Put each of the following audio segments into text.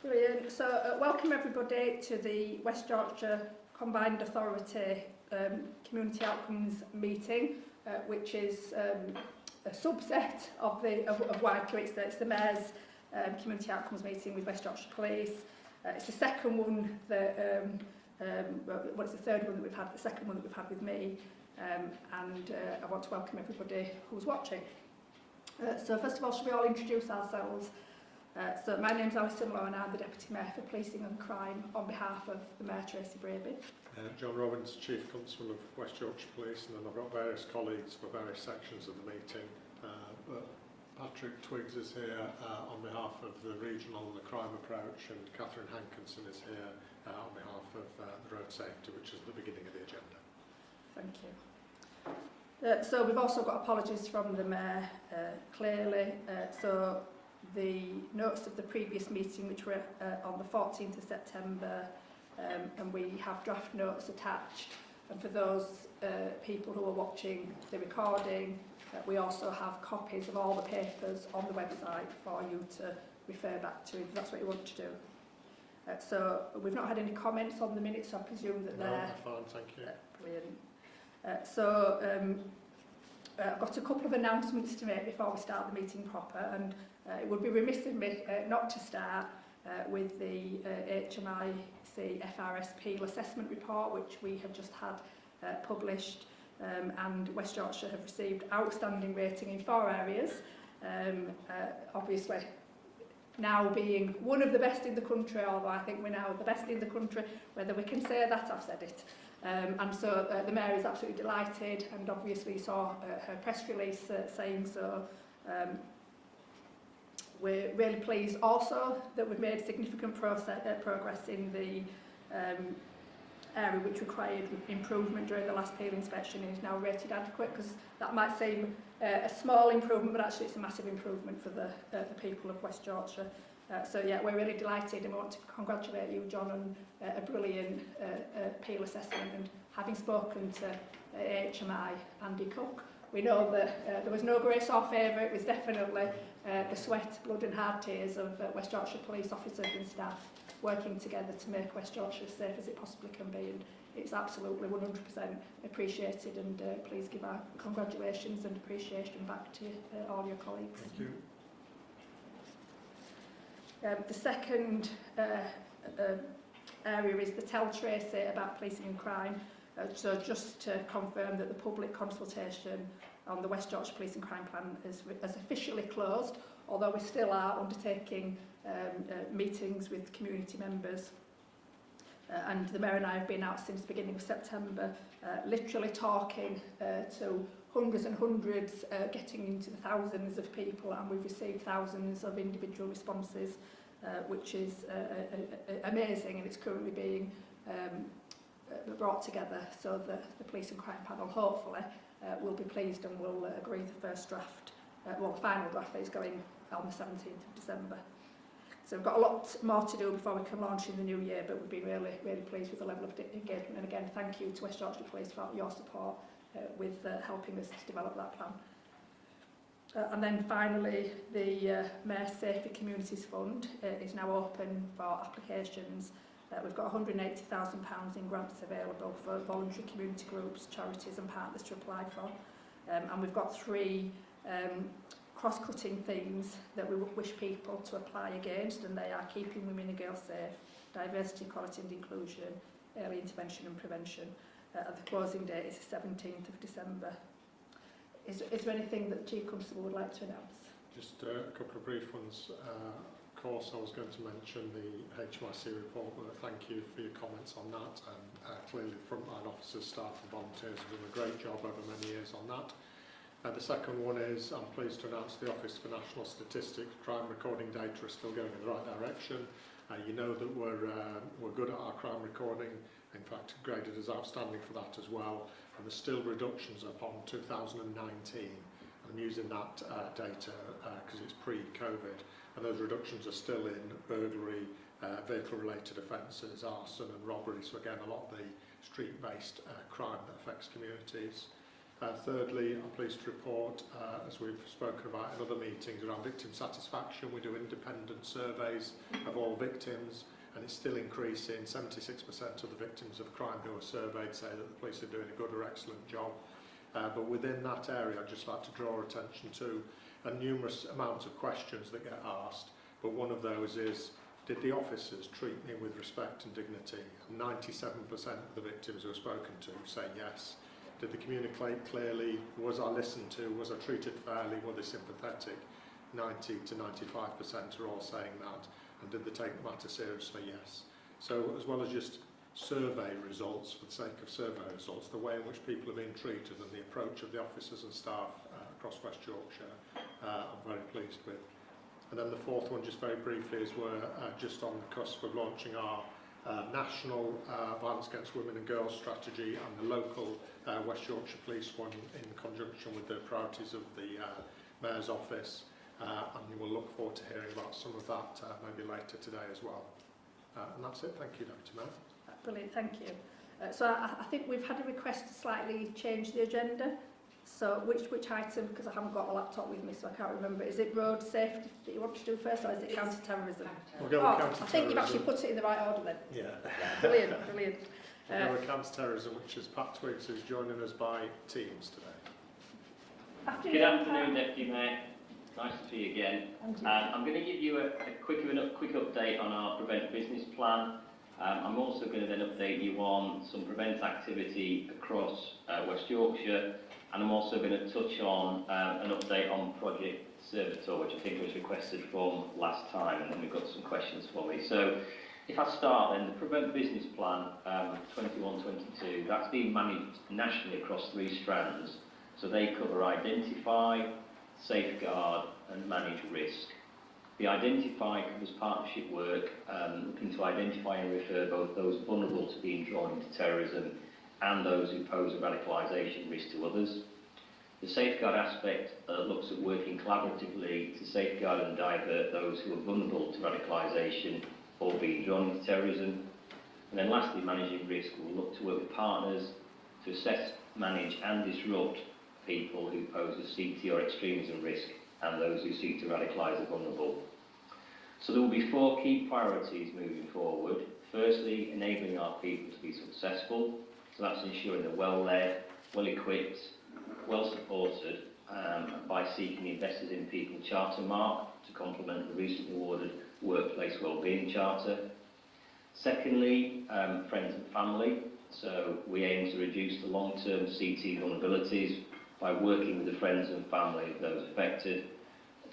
Brilliant. So welcome everybody to the West Yorkshire Combined Authority Community Outcomes meeting, which is a subset of WICA. It's the Mayor's Community Outcomes meeting with West Yorkshire Police. It's the second one that, well, it's the third one that we've had, the second one that we've had with me, and I want to welcome everybody who's watching. So first of all, should we all introduce ourselves? So my name's Alison, Lowe, and I'm the Deputy Mayor for Policing and Crime on behalf of the Mayor Tracy Braby. John Robbins, Chief Constable of West Yorkshire Police, and then I've got various colleagues for various sections of the meeting. Patrick Twiggs is here on behalf of the Regional and the Crime Approach, and Catherine Hankinson is here on behalf of the Road Safety, which is the beginning of the agenda. Thank you. So we've also got apologies from the Mayor, clearly. So the notes of the previous meeting, which were on the 14th of September, and we have draft notes attached. And for those people who are watching the recording, we also have copies of all the papers on the website for you to refer back to if that's what you want to do. So we've not had any comments on the minutes, so I presume that they're... No, fine, thank you. Brilliant. I've got a couple of announcements to make before we start the meeting proper, and it would be remiss of me not to start with the HMIC FRSP assessment report, which we have just had published, and West Yorkshire have received outstanding rating in 4 areas. Obviously, now being one of the best in the country, although I think we're now the best in the country, whether we can say that, I've said it. And so the Mayor is absolutely delighted, and obviously saw her press release saying so. We're really pleased also that we've made significant progress in the area which required improvement during the last peel inspection and is now rated adequate, because that might seem a small improvement, but actually it's a massive improvement for the people of West Yorkshire. So yeah, we're really delighted, and we want to congratulate you, John, on a brilliant peel assessment. And having spoken to HMI Andy Cook, we know that there was no grace or favour. It was definitely the sweat, blood and hard tears of West Yorkshire police officers and staff working together to make West Yorkshire as safe as it possibly can be, and it's absolutely 100% appreciated, and please give our congratulations and appreciation back to all your colleagues. Thank you. The second area is the Tell Tracy about policing and crime. So just to confirm that the public consultation on the West Yorkshire Policing and Crime Plan has officially closed, although we still are undertaking meetings with community members. And the Mayor and I have been out since the beginning of September, literally talking to hundreds and hundreds, getting into the thousands of people, and we've received thousands of individual responses, which is amazing, and it's currently being brought together so that the Police and Crime Panel hopefully will be pleased and will agree the first draft, well, the final draft is going on the 17th of December. So we've got a lot more to do before we can launch in the new year, but we've been really, really pleased with the level of engagement. And again, thank you to West Yorkshire Police for your support with helping us to develop that plan. And then finally, the Mayor's Safety Communities Fund is now open for applications. We've got £180,000 in grants available for voluntary community groups, charities and partners to apply for. And we've got 3 cross-cutting themes that we wish people to apply against, and they are keeping women and girls safe, diversity, equality and inclusion, early intervention and prevention. The closing date is the 17th of December. Is there anything that the Chief Constable would like to announce? Just a couple of brief ones. Of course, I was going to mention the HMIC report, but thank you for your comments on that. And clearly, frontline officers, staff and volunteers have done a great job over many years on that. The second one is, I'm pleased to announce the Office for National Statistics crime recording data is still going in the right direction. You know that we're good at our crime recording, in fact graded as outstanding for that as well, and there's still reductions upon 2019. I'm using that data because it's pre-COVID, and those reductions are still in burglary, vehicle-related offences, arson and robbery, so again a lot of the street-based crime that affects communities. Thirdly, I'm pleased to report, as we've spoken about in other meetings around victim satisfaction, we do independent surveys of all victims, and it's still increasing. 76% of the victims of crime who are surveyed say that the police are doing a good or excellent job. But within that area, I'd just like to draw attention to a numerous amounts of questions that get asked, but one of those is, did the officers treat me with respect and dignity? And 97% of the victims who are spoken to say yes. Did they communicate clearly? Was I listened to? Was I treated fairly? Were they sympathetic? 90 to 95% are all saying that. And did they take the matter seriously? Yes. So as well as just survey results for the sake of survey results, the way in which people are being treated and the approach of the officers and staff across West Yorkshire, I'm very pleased with. And then the fourth one, just very briefly, is we're just on the cusp of launching our national violence against women and girls strategy, and the local West Yorkshire Police one in conjunction with the priorities of the Mayor's office, and you will look forward to hearing about some of that maybe later today as well. And that's it. Thank you, Deputy Mayor. Brilliant, thank you. So I think we've had a request to slightly change the agenda. So which item, because I haven't got a laptop with me, so I can't remember. Is it road safety that you want to do first, or is it counter-terrorism? We'll go with counter-terrorism. I think you've actually put it in the right order then. Yeah. Brilliant, brilliant. We'll go with counter-terrorism, which is Pat Twiggs, who's joining us by Teams today. Good afternoon, Deputy Mayor. Nice to see you again. I'm going to give you a quick update on our Prevent business plan. I'm also going to then update you on some Prevent activity across West Yorkshire, and I'm also going to touch on an update on Project Servitor, which I think was requested from last time, and then we've got some questions for me. So if I start then, the Prevent business plan 21-22, that's being managed nationally across 3 strands. So they cover identify, safeguard and manage risk. The identify covers partnership work, looking to identify and refer both those vulnerable to being drawn into terrorism and those who pose a radicalisation risk to others. The safeguard aspect looks at working collaboratively to safeguard and divert those who are vulnerable to radicalisation or being drawn into terrorism. And then lastly, managing risk will look to work with partners to assess, manage and disrupt people who pose a CT or extremism risk and those who seek to radicalise the vulnerable. So there will be 4 key priorities moving forward. Firstly, enabling our people to be successful. So that's ensuring they're well-led, well-equipped, well-supported by seeking the Investors in People Charter mark to complement the recently awarded Workplace Wellbeing Charter. Secondly, friends and family. So we aim to reduce the long-term CT vulnerabilities by working with the friends and family of those affected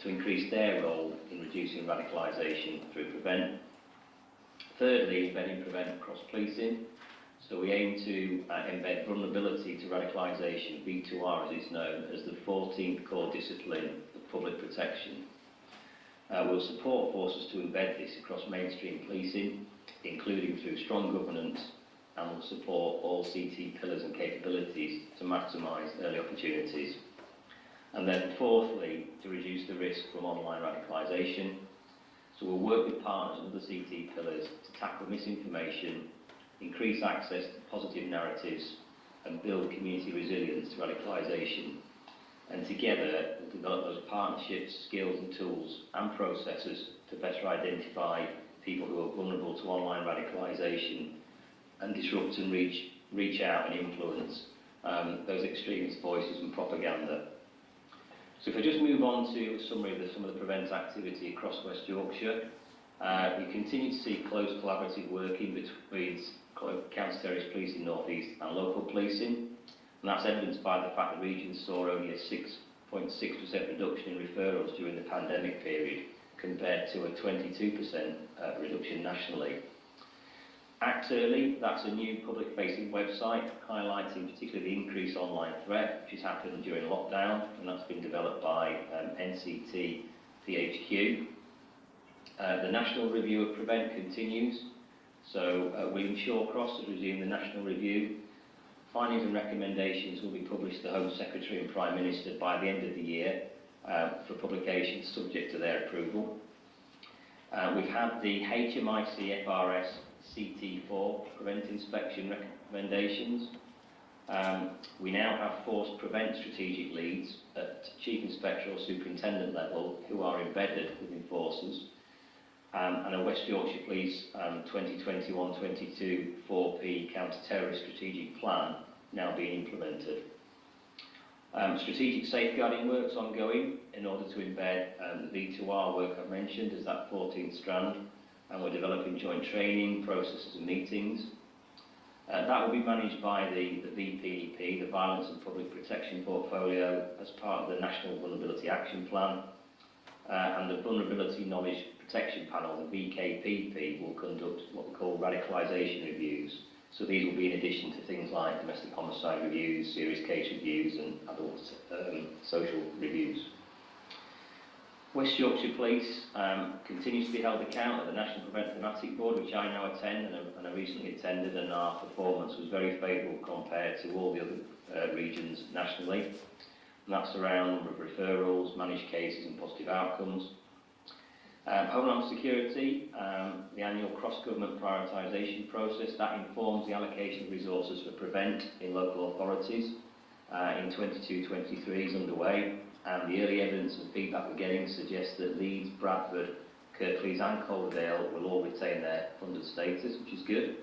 to increase their role in reducing radicalisation through Prevent. Thirdly, embedding Prevent across policing. So we aim to embed vulnerability to radicalisation, V2R as it's known, as the 14th core discipline of public protection. We'll support forces to embed this across mainstream policing, including through strong governance, and will support all CT pillars and capabilities to maximise early opportunities. And then fourthly, to reduce the risk from online radicalisation. So we'll work with partners and other CT pillars to tackle misinformation, increase access to positive narratives and build community resilience to radicalisation. And together we'll develop those partnerships, skills and tools and processes to better identify people who are vulnerable to online radicalisation and disrupt and reach out and influence those extremist voices and propaganda. So if I just move on to a summary of some of the Prevent activity across West Yorkshire, we continue to see close collaborative working between counter-terrorist policing North East and local policing, and that's evidenced by the fact the region saw only a 6.6% reduction in referrals during the pandemic period compared to a 22% reduction nationally. Act Early, that's a new public-facing website highlighting particularly the increased online threat which has happened during lockdown, and that's been developed by NCT PHQ. The national review of Prevent continues, so William Shawcross has resumed the national review. Findings and recommendations will be published to the Home Secretary and Prime Minister by the end of the year for publication subject to their approval. We've had the HMIC FRS CT4 Prevent inspection recommendations. We now have force prevent strategic leads at Chief Inspector or Superintendent level who are embedded within forces, and a West Yorkshire Police 2021-22 4P counter-terrorist strategic plan now being implemented. Strategic safeguarding work's ongoing in order to embed the V2R work I've mentioned as that 14th strand, and we're developing joint training, processes and meetings. That will be managed by the VPEP, the Violence and Public Protection Portfolio, as part of the National Vulnerability Action Plan, and the Vulnerability Knowledge Protection Panel, the VKPP, will conduct what we call radicalisation reviews. So these will be in addition to things like domestic homicide reviews, serious case reviews and adult social reviews. West Yorkshire Police continues to be held account at the National Prevent Thematic Board, which I now attend and I recently attended, and our performance was very favourable compared to all the other regions nationally. And that's around number of referrals, managed cases and positive outcomes. Homeland Security, the annual cross-government prioritisation process, that informs the allocation of resources for Prevent in local authorities in 22-23 is underway, and the early evidence and feedback we're getting suggests that Leeds, Bradford, Kirklees and Calderdale will all retain their funded status, which is good.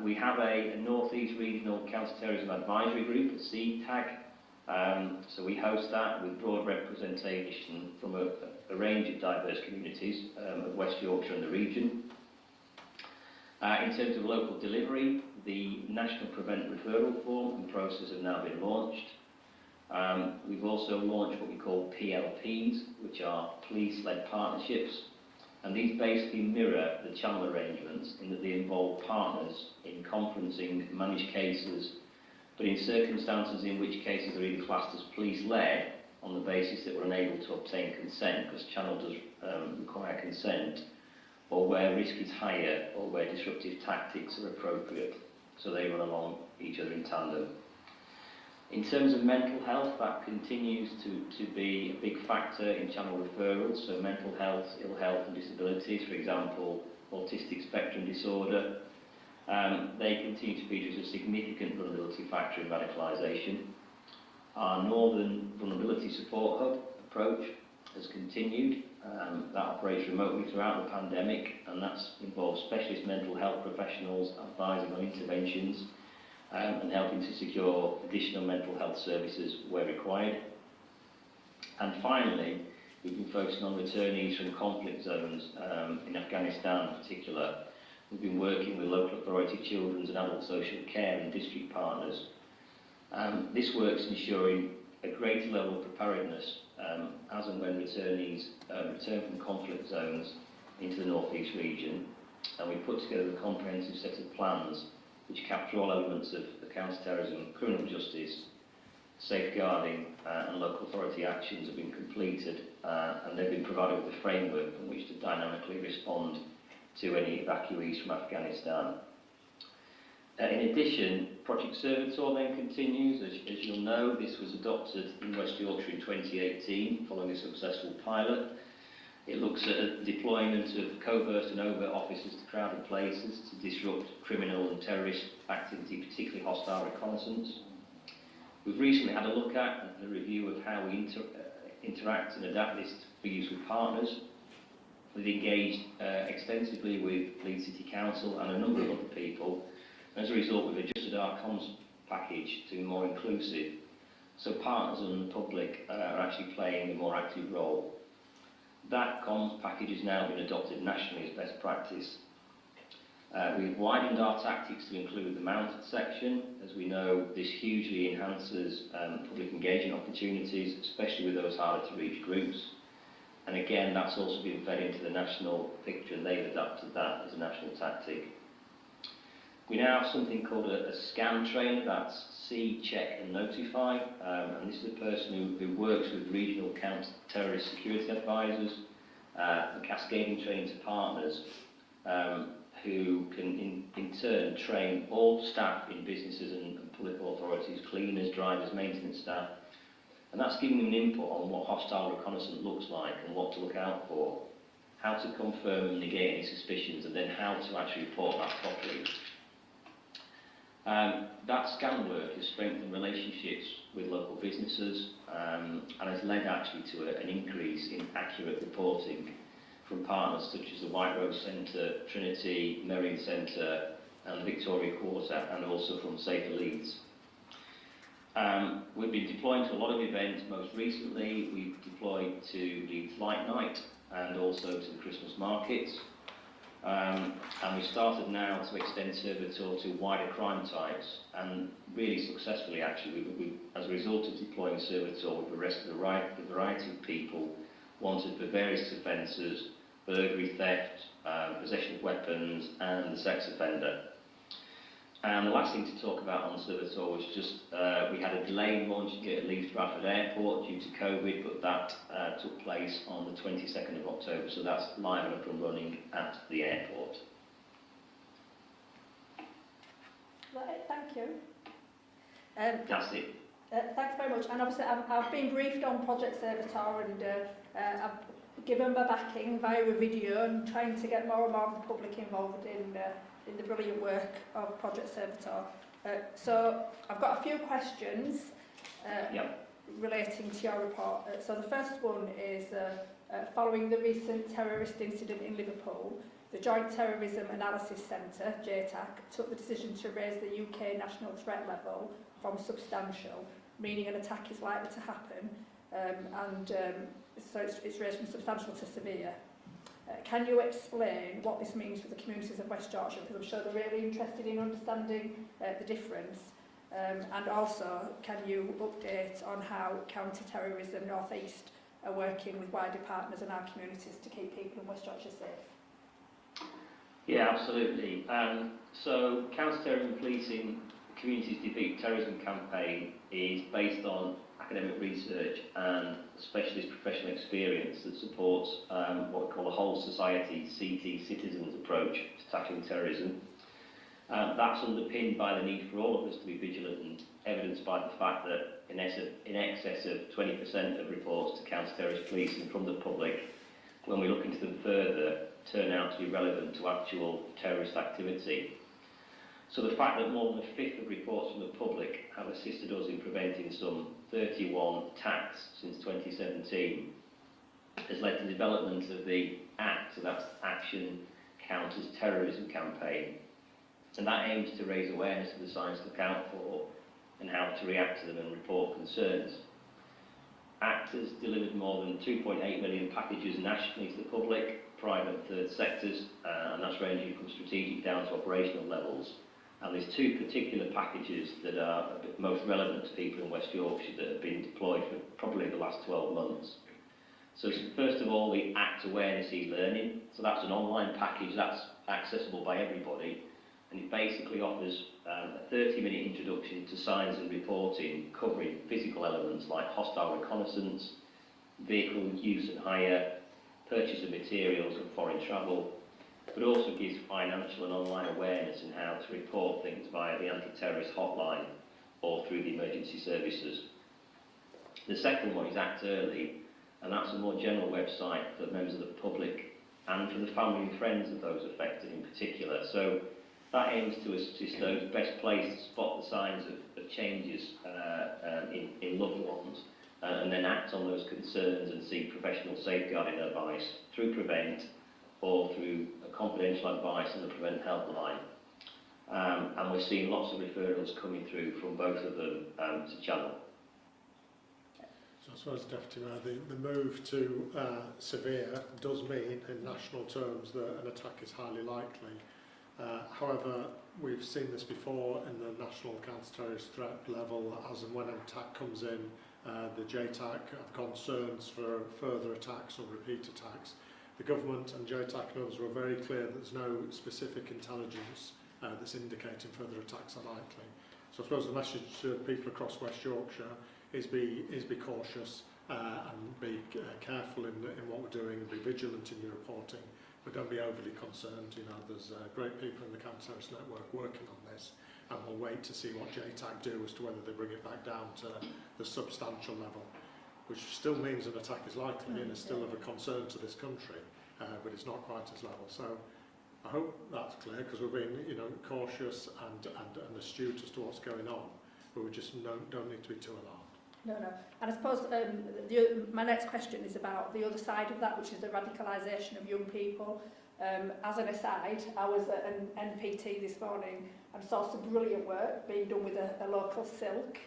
We have a North East Regional Counter-Terrorism Advisory Group, a CTAG. So we host that with broad representation from a range of diverse communities of West Yorkshire and the region. In terms of local delivery, the National Prevent Referral Form and process have now been launched. We've also launched what we call PLPs, which are police-led partnerships, and these basically mirror the channel arrangements in that they involve partners in conferencing managed cases, but in circumstances in which cases are either classed as police-led on the basis that we're unable to obtain consent, because channel does require consent, or where risk is higher, or where disruptive tactics are appropriate. So they run along each other in tandem. In terms of mental health, that continues to be a big factor in channel referrals. So mental health, ill health and disabilities, for example, autistic spectrum disorder, they continue to feature as a significant vulnerability factor in radicalisation. Our Northern Vulnerability Support Hub approach has continued. That operates remotely throughout the pandemic, and that's involved specialist mental health professionals advising on interventions and helping to secure additional mental health services where required. And finally, we've been focusing on returnees from conflict zones in Afghanistan in particular. We've been working with local authority children's and adult social care and district partners. This work's ensuring a greater level of preparedness as and when returnees return from conflict zones into the North East region, and we put together a comprehensive set of plans which capture all elements of the counter-terrorism, criminal justice, safeguarding and local authority actions have been completed, and they've been provided with a framework in which to dynamically respond to any evacuees from Afghanistan. In addition, Project Servitor then continues. As you'll know, this was adopted in West Yorkshire in 2018 following a successful pilot. It looks at a deployment of covert and overt officers to crowded places to disrupt criminal and terrorist activity, particularly hostile reconnaissance. We've recently had a look at a review of how we interact and adapt this for use with partners. We've engaged extensively with Leeds City Council and a number of other people. As a result, we've adjusted our comms package to be more inclusive, so partners and the public are actually playing a more active role. That comms package has now been adopted nationally as best practice. We've widened our tactics to include the mounted section. As we know, this hugely enhances public engagement opportunities, especially with those harder to reach groups. And again, that's also been fed into the national picture, and they've adapted that as a national tactic. We now have something called a scan trainer, that's see, check and notify, and this is a person who works with regional counter-terrorist security advisors and cascading training to partners who can in turn train all staff in businesses and public authorities, cleaners, drivers, maintenance staff, and that's giving them an input on what hostile reconnaissance looks like and what to look out for, how to confirm and negate any suspicions, and then how to actually report that properly. That scan work has strengthened relationships with local businesses and has led actually to an increase in accurate reporting from partners such as the White Rose Centre, Trinity, Merrion Centre and the Victoria Quarter, and also from Safer Leeds. We've been deploying to a lot of events. Most recently, we've deployed to Leeds Light Night and also to the Christmas markets. And we started now to extend Servitor to wider crime types, and really successfully actually. We, as a result of deploying Servitor, we've arrested a variety of people wanted for various offences: burglary, theft, possession of weapons and the sex offender. And the last thing to talk about on Servitor was just we had a delay in launching it at Leeds Bradford Airport due to COVID, but that took place on the 22nd of October, so that's live and up and running at the airport. Right, thank you. That's it. Thanks very much. And obviously I've been briefed on Project Servitor, and I've given my backing via a video and trying to get more and more of the public involved in the brilliant work of Project Servitor. So I've got a few questions relating to your report. So the first one is, following the recent terrorist incident in Liverpool, the Joint Terrorism Analysis Centre, JTAC, took the decision to raise the UK national threat level from substantial, meaning an attack is likely to happen, so it's raised from substantial to severe. Can you explain what this means for the communities of West Yorkshire? Because I'm sure they're really interested in understanding the difference. And also, can you update on how Counter-Terrorism North East are working with wider partners in our communities to keep people in West Yorkshire safe? Yeah, absolutely. So Counter-Terrorism Policing Communities Defeat Terrorism campaign is based on academic research and specialist professional experience that supports what we call a whole society CT citizens approach to tackling terrorism. That's underpinned by the need for all of us to be vigilant, and evidenced by the fact that in excess of 20% of reports to counter-terrorist policing from the public, when we look into them further, turn out to be relevant to actual terrorist activity. So the fact that more than a fifth of reports from the public have assisted us in preventing some 31 attacks since 2017 has led to the development of the ACT, so that's Action Counters Terrorism campaign. And that aims to raise awareness of the signs to look out for and how to react to them and report concerns. ACT has delivered more than 2.8 million packages nationally to the public, private and third sectors, and that's ranging from strategic down to operational levels. And there's two particular packages that are most relevant to people in West Yorkshire that have been deployed for probably the last 12 months. So first of all, the ACT Awareness e-learning. So that's an online package that's accessible by everybody, and it basically offers a 30-minute introduction to signs and reporting, covering physical elements like hostile reconnaissance, vehicle use and hire, purchase of materials and foreign travel, but also gives financial and online awareness in how to report things via the anti-terrorist hotline or through the emergency services. The second one is Act Early, and that's a more general website for members of the public and for the family and friends of those affected in particular. So that aims to assist those best placed to spot the signs of changes in loved ones and then act on those concerns and seek professional safeguarding advice through Prevent or through a confidential advice on the Prevent helpline. And we're seeing lots of referrals coming through from both of them to Channel. So I suppose, Deputy Mayor, the move to severe does mean, in national terms, that an attack is highly likely. However, we've seen this before in the national counter-terrorist threat level, as and when an attack comes in, the JTAC have concerns for further attacks or repeat attacks. The government and JTAC and others were very clear that there's no specific intelligence that's indicating further attacks are likely. So I suppose the message to people across West Yorkshire is be cautious and be careful in what we're doing, and be vigilant in your reporting, but don't be overly concerned. You know, there's great people in the counter-terrorist network working on this, and we'll wait to see what JTAC do as to whether they bring it back down to the substantial level, which still means an attack is likely and is still of a concern to this country, but it's not quite as level. So I hope that's clear, because we're being, you know, cautious and astute as to what's going on, but we just don't need to be too alarmed. No. And I suppose my next question is about the other side of that, which is the radicalisation of young people. As an aside, I was at an NPT this morning and saw some brilliant work being done with a local silk,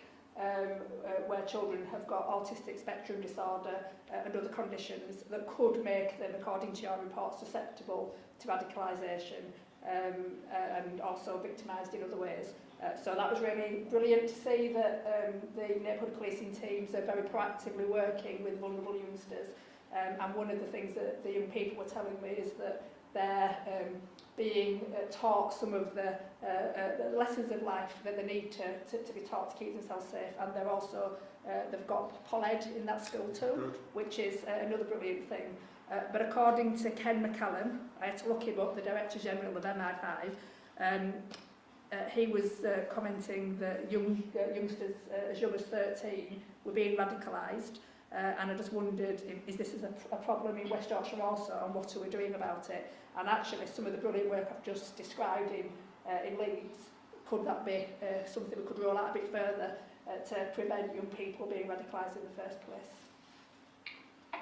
where children have got autistic spectrum disorder and other conditions that could make them, according to your report, susceptible to radicalisation and also victimised in other ways. So that was really brilliant to see that the neighbourhood policing teams are very proactively working with vulnerable youngsters. And one of the things that the young people were telling me is that they're being taught some of the lessons of life that they need to be taught to keep themselves safe, and they're also they've got POLED in that school too. Good. Which is another brilliant thing. But according to Ken McCallum, I had to look him up, the Director General of MI5, he was commenting that youngsters as young as 13 were being radicalised, and I just wondered, is this a problem in West Yorkshire also, and what are we doing about it? And actually, some of the brilliant work I've just described in Leeds, could that be something we could roll out a bit further to prevent young people being radicalised in the first place?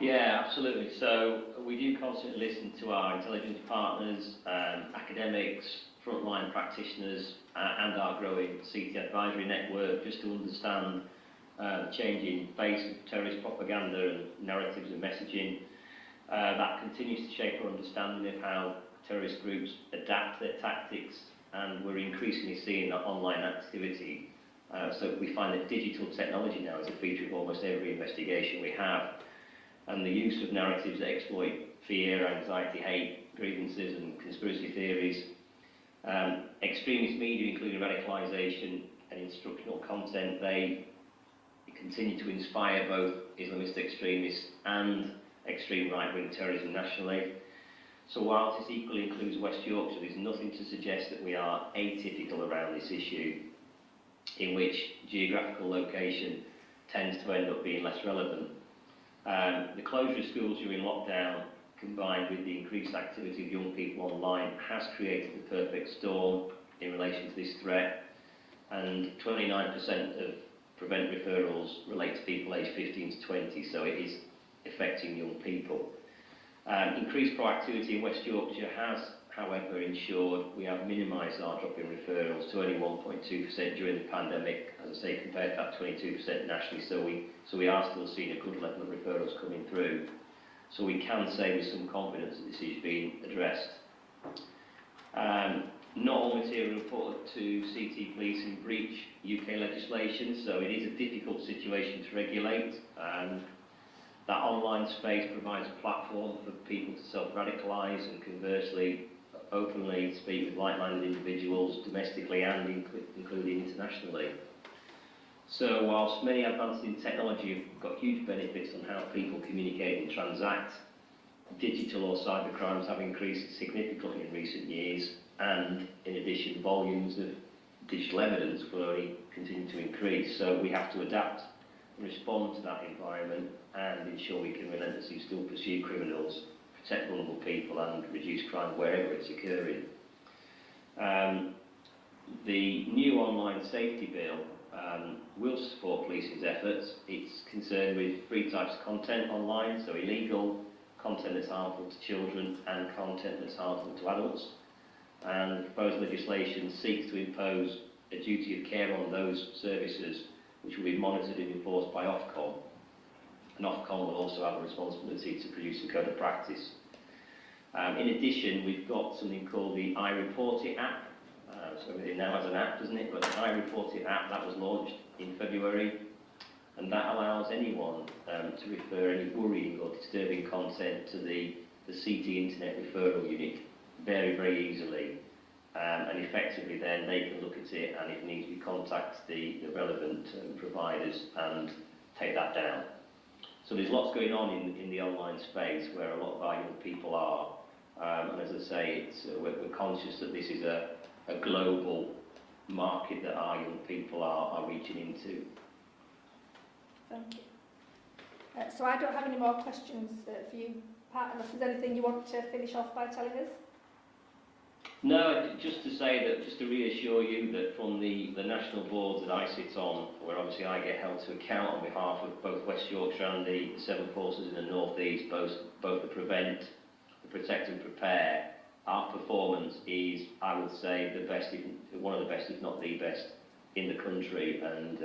Yeah, absolutely. So we do constantly listen to our intelligence partners, academics, frontline practitioners, and our growing CT advisory network, just to understand the changing face of terrorist propaganda and narratives and messaging. That continues to shape our understanding of how terrorist groups adapt their tactics, and we're increasingly seeing that online activity. So we find that digital technology now is a feature of almost every investigation we have, and the use of narratives that exploit fear, anxiety, hate, grievances and conspiracy theories. Extremist media, including radicalisation and instructional content, they continue to inspire both Islamist extremists and extreme right-wing terrorism nationally. So whilst this equally includes West Yorkshire, there's nothing to suggest that we are atypical around this issue, in which geographical location tends to end up being less relevant. The closure of schools during lockdown, combined with the increased activity of young people online, has created the perfect storm in relation to this threat, and 29% of prevent referrals relate to people aged 15 to 20, so it is affecting young people. Increased proactivity in West Yorkshire has, however, ensured we have minimised our drop in referrals to only 1.2% during the pandemic, as I say, compared to that 22% nationally, so we are still seeing a good level of referrals coming through. So we can say with some confidence that this is being addressed. Not all material reported to CT police in breach UK legislation, so it is a difficult situation to regulate. That online space provides a platform for people to self-radicalise and conversely openly speak with like-minded individuals domestically and including internationally. So whilst many advances in technology have got huge benefits on how people communicate and transact, digital or cyber crimes have increased significantly in recent years, and in addition volumes of digital evidence will only continue to increase. So we have to adapt and respond to that environment and ensure we can relentlessly still pursue criminals, protect vulnerable people and reduce crime wherever it's occurring. The new online safety bill will support policing's efforts. It's concerned with three types of content online, so illegal, content that's harmful to children and content that's harmful to adults. And the proposed legislation seeks to impose a duty of care on those services which will be monitored and enforced by Ofcom. And Ofcom will also have a responsibility to produce a code of practice. In addition, we've got something called the iReport-It app. So everything now has an app, doesn't it? But the iReport-It app, that was launched in February, and that allows anyone to refer any worrying or disturbing content to the CT Internet Referral Unit very, very easily. And effectively then they can look at it and if needs be contact the relevant providers and take that down. So there's lots going on in the online space where a lot of our young people are, and as I say, we're conscious that this is a global market that our young people are reaching into. Thank you. So I don't have any more questions for you, Pat, unless there's anything you want to finish off by telling us. No, just to say that, just to reassure you that from the national boards that I sit on, where obviously I get held to account on behalf of both West Yorkshire and the seven forces in the North East, both the prevent, the protect and prepare, our performance is, I would say, the best, one of the best, if not the best, in the country, and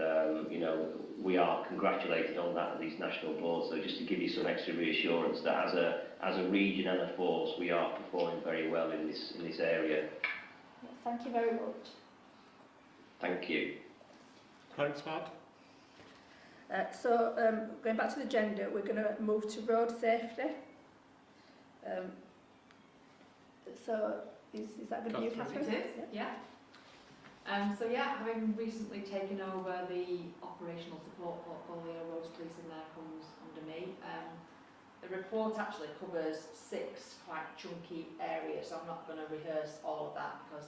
you know, we are congratulated on that at these national boards. So just to give you some extra reassurance that as a region and a force, we are performing very well in this area. Yeah, thank you very much. Thank you. Thanks, Matt. Going back to the agenda, we're going to move to road safety. Is that going to be you, Catherine? It is, yeah. Having recently taken over the operational support portfolio, roads policing there comes under me. The report actually covers 6 quite chunky areas, so I'm not going to rehearse all of that because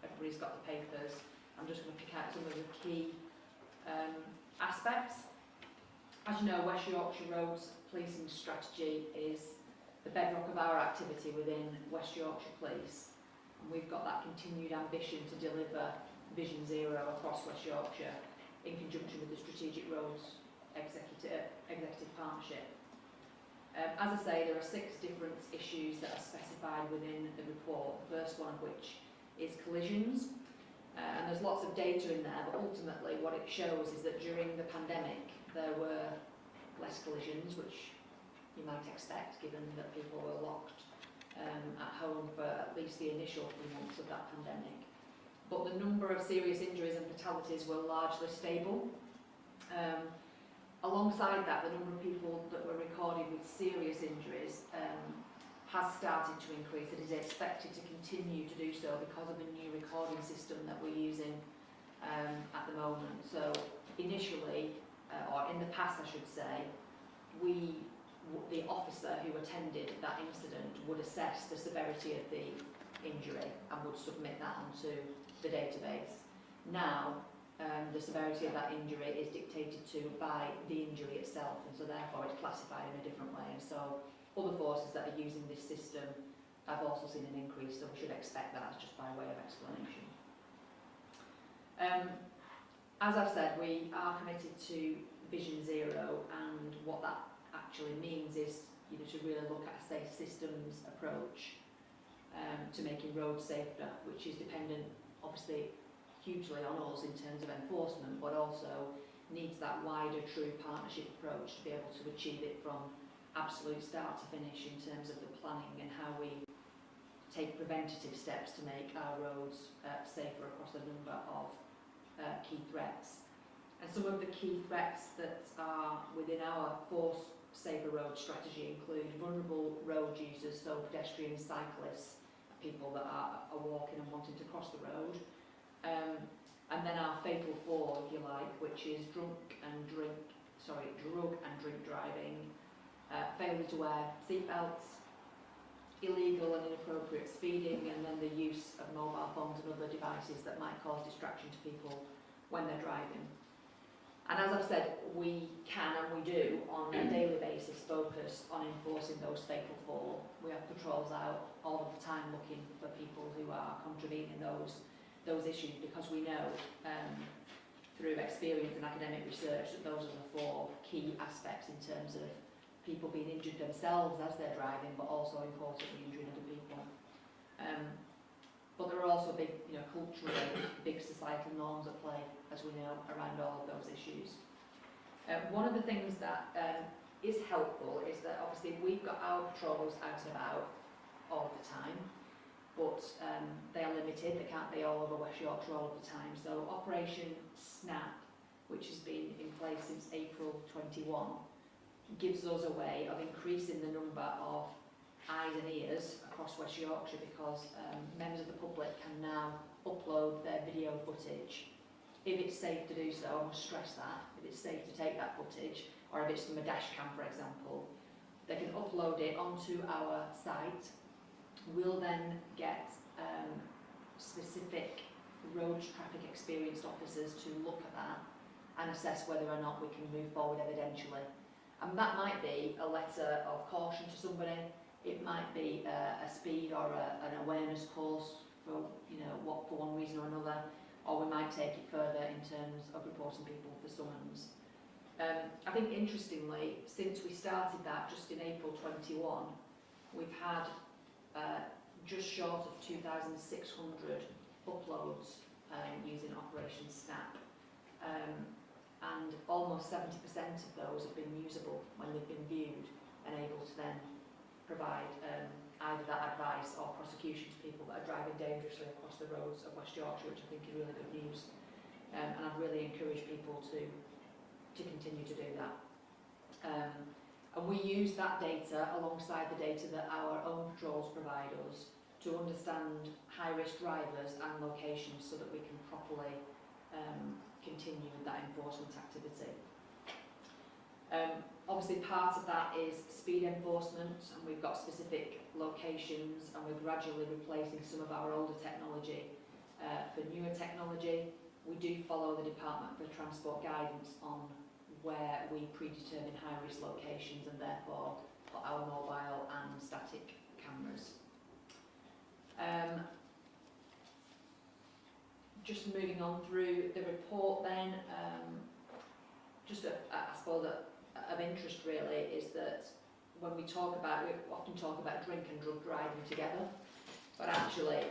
everybody's got the papers. I'm just going to pick out some of the key aspects. As you know, West Yorkshire Roads Policing Strategy is the bedrock of our activity within West Yorkshire Police, and we've got that continued ambition to deliver Vision Zero across West Yorkshire in conjunction with the Strategic Roads Executive Partnership. As I say, there are 6 different issues that are specified within the report, the first one of which is collisions. And there's lots of data in there, but ultimately what it shows is that during the pandemic there were less collisions, which you might expect given that people were locked at home for at least the initial 3 months of that pandemic. But the number of serious injuries and fatalities were largely stable. Alongside that, the number of people that were recorded with serious injuries has started to increase. It is expected to continue to do so because of a new recording system that we're using at the moment. So initially, or in the past I should say, the officer who attended that incident would assess the severity of the injury and would submit that onto the database. Now, the severity of that injury is dictated to by the injury itself, and so therefore it's classified in a different way. And so other forces that are using this system have also seen an increase, so we should expect that just by way of explanation. As I've said, we are committed to Vision Zero, and what that actually means is to really look at a safe systems approach to making roads safer, which is dependent obviously hugely on us in terms of enforcement, but also needs that wider true partnership approach to be able to achieve it from absolute start to finish in terms of the planning and how we take preventative steps to make our roads safer across a number of key threats. And some of the key threats that are within our Force Safer Road strategy include vulnerable road users, so pedestrians, cyclists, people that are walking and wanting to cross the road. And then our fatal 4, if you like, which is drug and drink driving, failure to wear seatbelts, illegal and inappropriate speeding, and then the use of mobile phones and other devices that might cause distraction to people when they're driving. And as I've said, we can and we do on a daily basis focus on enforcing those fatal 4. We have patrols out all of the time looking for people who are contravening those issues, because we know through experience and academic research that those are the 4 key aspects in terms of people being injured themselves as they're driving, but also importantly injuring other people. But there are also big, cultural, big societal norms at play, as we know, around all of those issues. One of the things that is helpful is that obviously we've got our patrols out and about all the time, but they are limited. They can't be all over West Yorkshire all of the time. So Operation SNAP, which has been in place since April 21, gives us a way of increasing the number of eyes and ears across West Yorkshire, because members of the public can now upload their video footage. If it's safe to do so, I must stress that, if it's safe to take that footage, or if it's from a dash cam, for example, they can upload it onto our site. We'll then get specific road traffic experienced officers to look at that and assess whether or not we can move forward evidentially. And that might be a letter of caution to somebody, it might be a speed or an awareness course for, for one reason or another, or we might take it further in terms of reporting people for summons. I think interestingly, since we started that just in April 21, we've had just short of 2,600 uploads using Operation Snap, and almost 70% of those have been usable when they've been viewed and able to then provide either that advice or prosecution to people that are driving dangerously across the roads of West Yorkshire, which I think is really good news. And I'd really encourage people to continue to do that. And we use that data alongside the data that our own patrols provide us to understand high-risk drivers and locations so that we can properly continue with that enforcement activity. Obviously part of that is speed enforcement, and we've got specific locations, and we're gradually replacing some of our older technology for newer technology. We do follow the Department for Transport guidance on where we predetermine high-risk locations and therefore put our mobile and static cameras. Just moving on through the report then, I suppose of interest really is that when we often talk about drink and drug driving together, but actually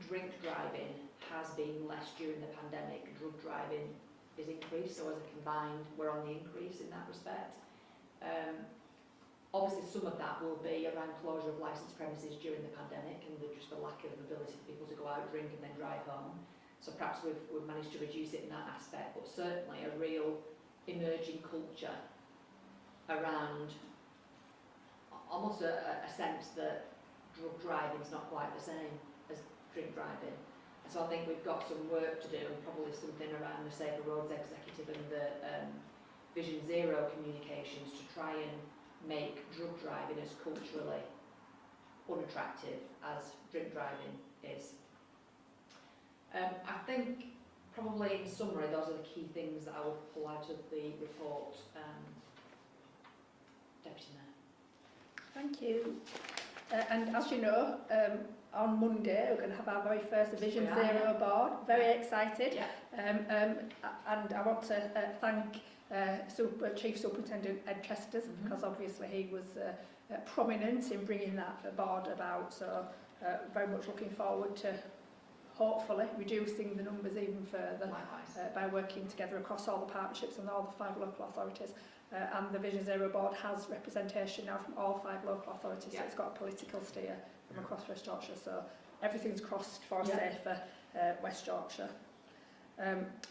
drink driving has been less during the pandemic. Drug driving is increased, so as a combined, we're on the increase in that respect. Obviously some of that will be around closure of licensed premises during the pandemic and just the lack of ability for people to go out, drink and then drive home. So perhaps we've managed to reduce it in that aspect, but certainly a real emerging culture around almost a sense that drug driving is not quite the same as drink driving. And so I think we've got some work to do, and probably something around the Safer Roads Executive and the Vision Zero communications to try and make drug driving as culturally unattractive as drink driving is. I think probably in summary those are the key things that I would pull out of the report. Deputy Mayor. Thank you. And as you know, on Monday we're going to have our very first Vision Zero board. Very excited. Yeah. And I want to thank Chief Superintendent Ed Chesters, because obviously he was prominent in bringing that board about. So very much looking forward to hopefully reducing the numbers even further by working together across all the partnerships and all the 5 local authorities. And the Vision Zero board has representation now from all 5 local authorities, so it's got a political steer from across West Yorkshire. So everything's crossed for a safer West Yorkshire.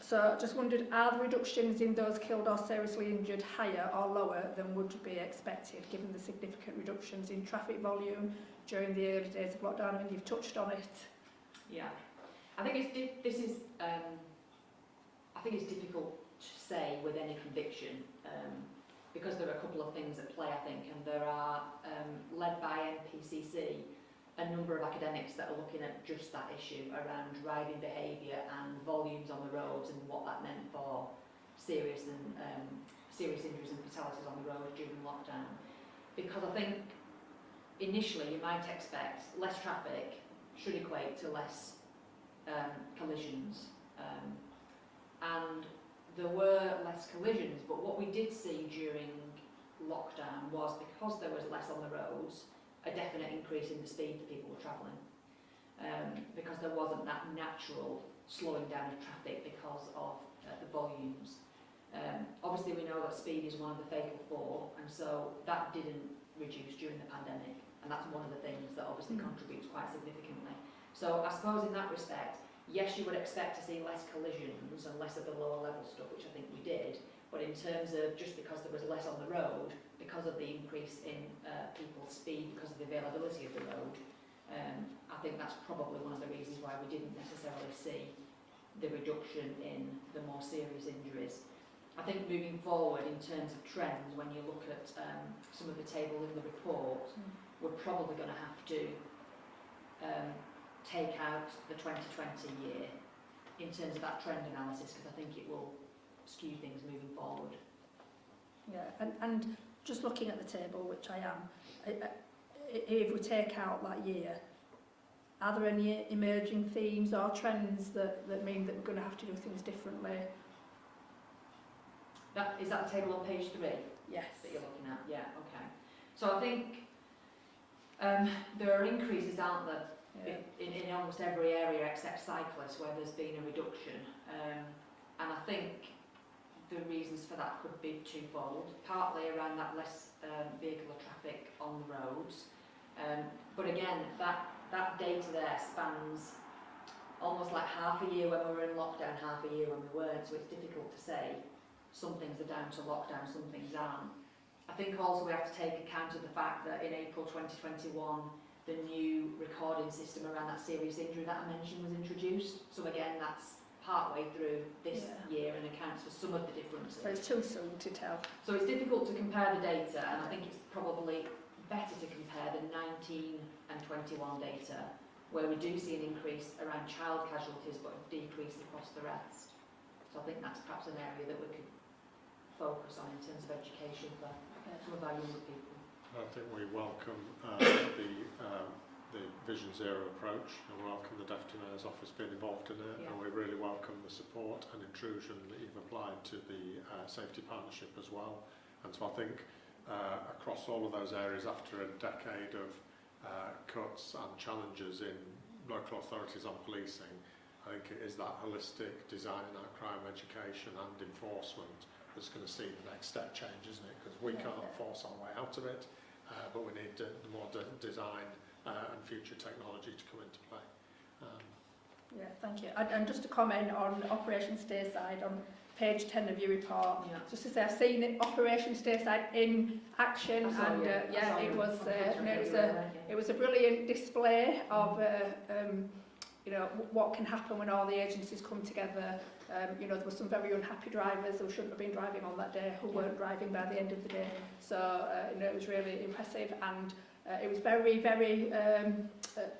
So just wondered, are the reductions in those killed or seriously injured higher or lower than would be expected, given the significant reductions in traffic volume during the early days of lockdown? I mean, you've touched on it. Yeah, I think I think it's difficult to say with any conviction because there are a couple of things at play, I think, and there are, led by NPCC, a number of academics that are looking at just that issue around driving behaviour and volumes on the roads and what that meant for serious injuries and fatalities on the road during lockdown. Because I think initially you might expect less traffic should equate to less collisions, and there were less collisions, but what we did see during lockdown was, because there was less on the roads, a definite increase in the speed that people were travelling, because there wasn't that natural slowing down of traffic because of the volumes. Obviously we know that speed is one of the fatal 4, and so that didn't reduce during the pandemic, and that's one of the things that obviously contributes quite significantly. So I suppose in that respect, yes, you would expect to see less collisions and less of the lower level stuff, which I think we did, but in terms of just because there was less on the road, because of the increase in people's speed, because of the availability of the road, I think that's probably one of the reasons why we didn't necessarily see the reduction in the more serious injuries. I think moving forward in terms of trends, when you look at some of the table in the report, we're probably going to have to take out the 2020 year in terms of that trend analysis, because I think it will skew things moving forward. Yeah, and just looking at the table, which I am, if we take out that year, are there any emerging themes or trends that mean that we're going to have to do things differently? Is that the table on page 3 Yes. that you're looking at? Yeah, okay. So I think there are increases, aren't there, Yeah. in almost every area except cyclists, where there's been a reduction. And I think the reasons for that could be twofold, partly around that less vehicular traffic on the roads. But again, that data there spans almost like half a year when we were in lockdown, half a year when we weren't, so it's difficult to say some things are down to lockdown, some things aren't. I think also we have to take account of the fact that in April 2021 the new recording system around that serious injury that I mentioned was introduced. So again, that's partway through this year and accounts for some of the differences. So it's too soon to tell. So it's difficult to compare the data, and I think it's probably better to compare the 19 and 21 data, where we do see an increase around child casualties but a decrease across the rest. So I think that's perhaps an area that we could focus on in terms of education for some of our younger people. I think we welcome the Vision Zero approach, and welcome the Deputy Mayor's Office being involved in it, and we really welcome the support and intrusion that you've applied to the safety partnership as well. And so I think across all of those areas, after a decade of cuts and challenges in local authorities on policing, I think it is that holistic designing that crime education and enforcement that's going to see the next step change, isn't it? Because we can't force our way out of it, but we need the more design and future technology to come into play. Yeah, thank you. And just to comment on Operation Stayside on page 10 of your report, just to say I've seen it, Operation Stayside in action, and it was a brilliant display of you know, what can happen when all the agencies come together. You know, there were some very unhappy drivers who shouldn't have been driving on that day, who weren't driving by the end of the day. So, you know, it was really impressive, and it was very, very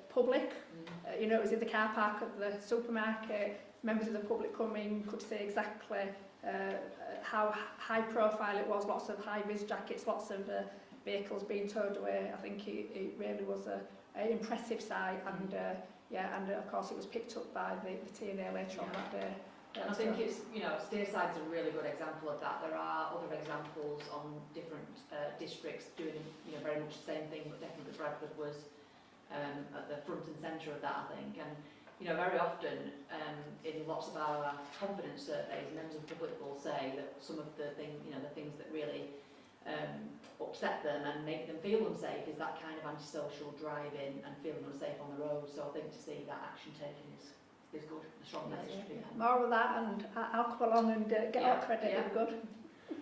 public. You know, it was in the car park of the supermarket. Members of the public coming could see exactly how high profile it was, lots of high-vis jackets, lots of vehicles being towed away. I think it really was an impressive sight, and and of course it was picked up by the TNA later on that day. And I think it's, you know, Stayside's a really good example of that. There are other examples on different districts doing, you know, very much the same thing, but definitely Bradford was at the front and centre of that, I think. And, you know, very often in lots of our confidence surveys, members of the public will say that some of the things, you know, the things that really upset them and make them feel unsafe is that kind of antisocial driving and feeling unsafe on the road. So I think to see that action taken is good, a strong message to be had. More of that, and I'll come along and get our credit, it'll be good.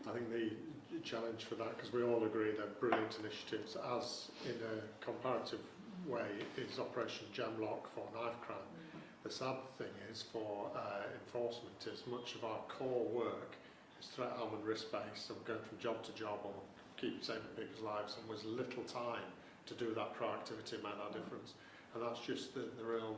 I think the challenge for that, because we all agree they're brilliant initiatives, as in a comparative way is Operation Gemlock for knife crime. The sad thing is for enforcement is much of our core work is threat, harm and risk based, and going from job to job and keep saving people's lives, and was little time to do that proactivity made that difference. And that's just the real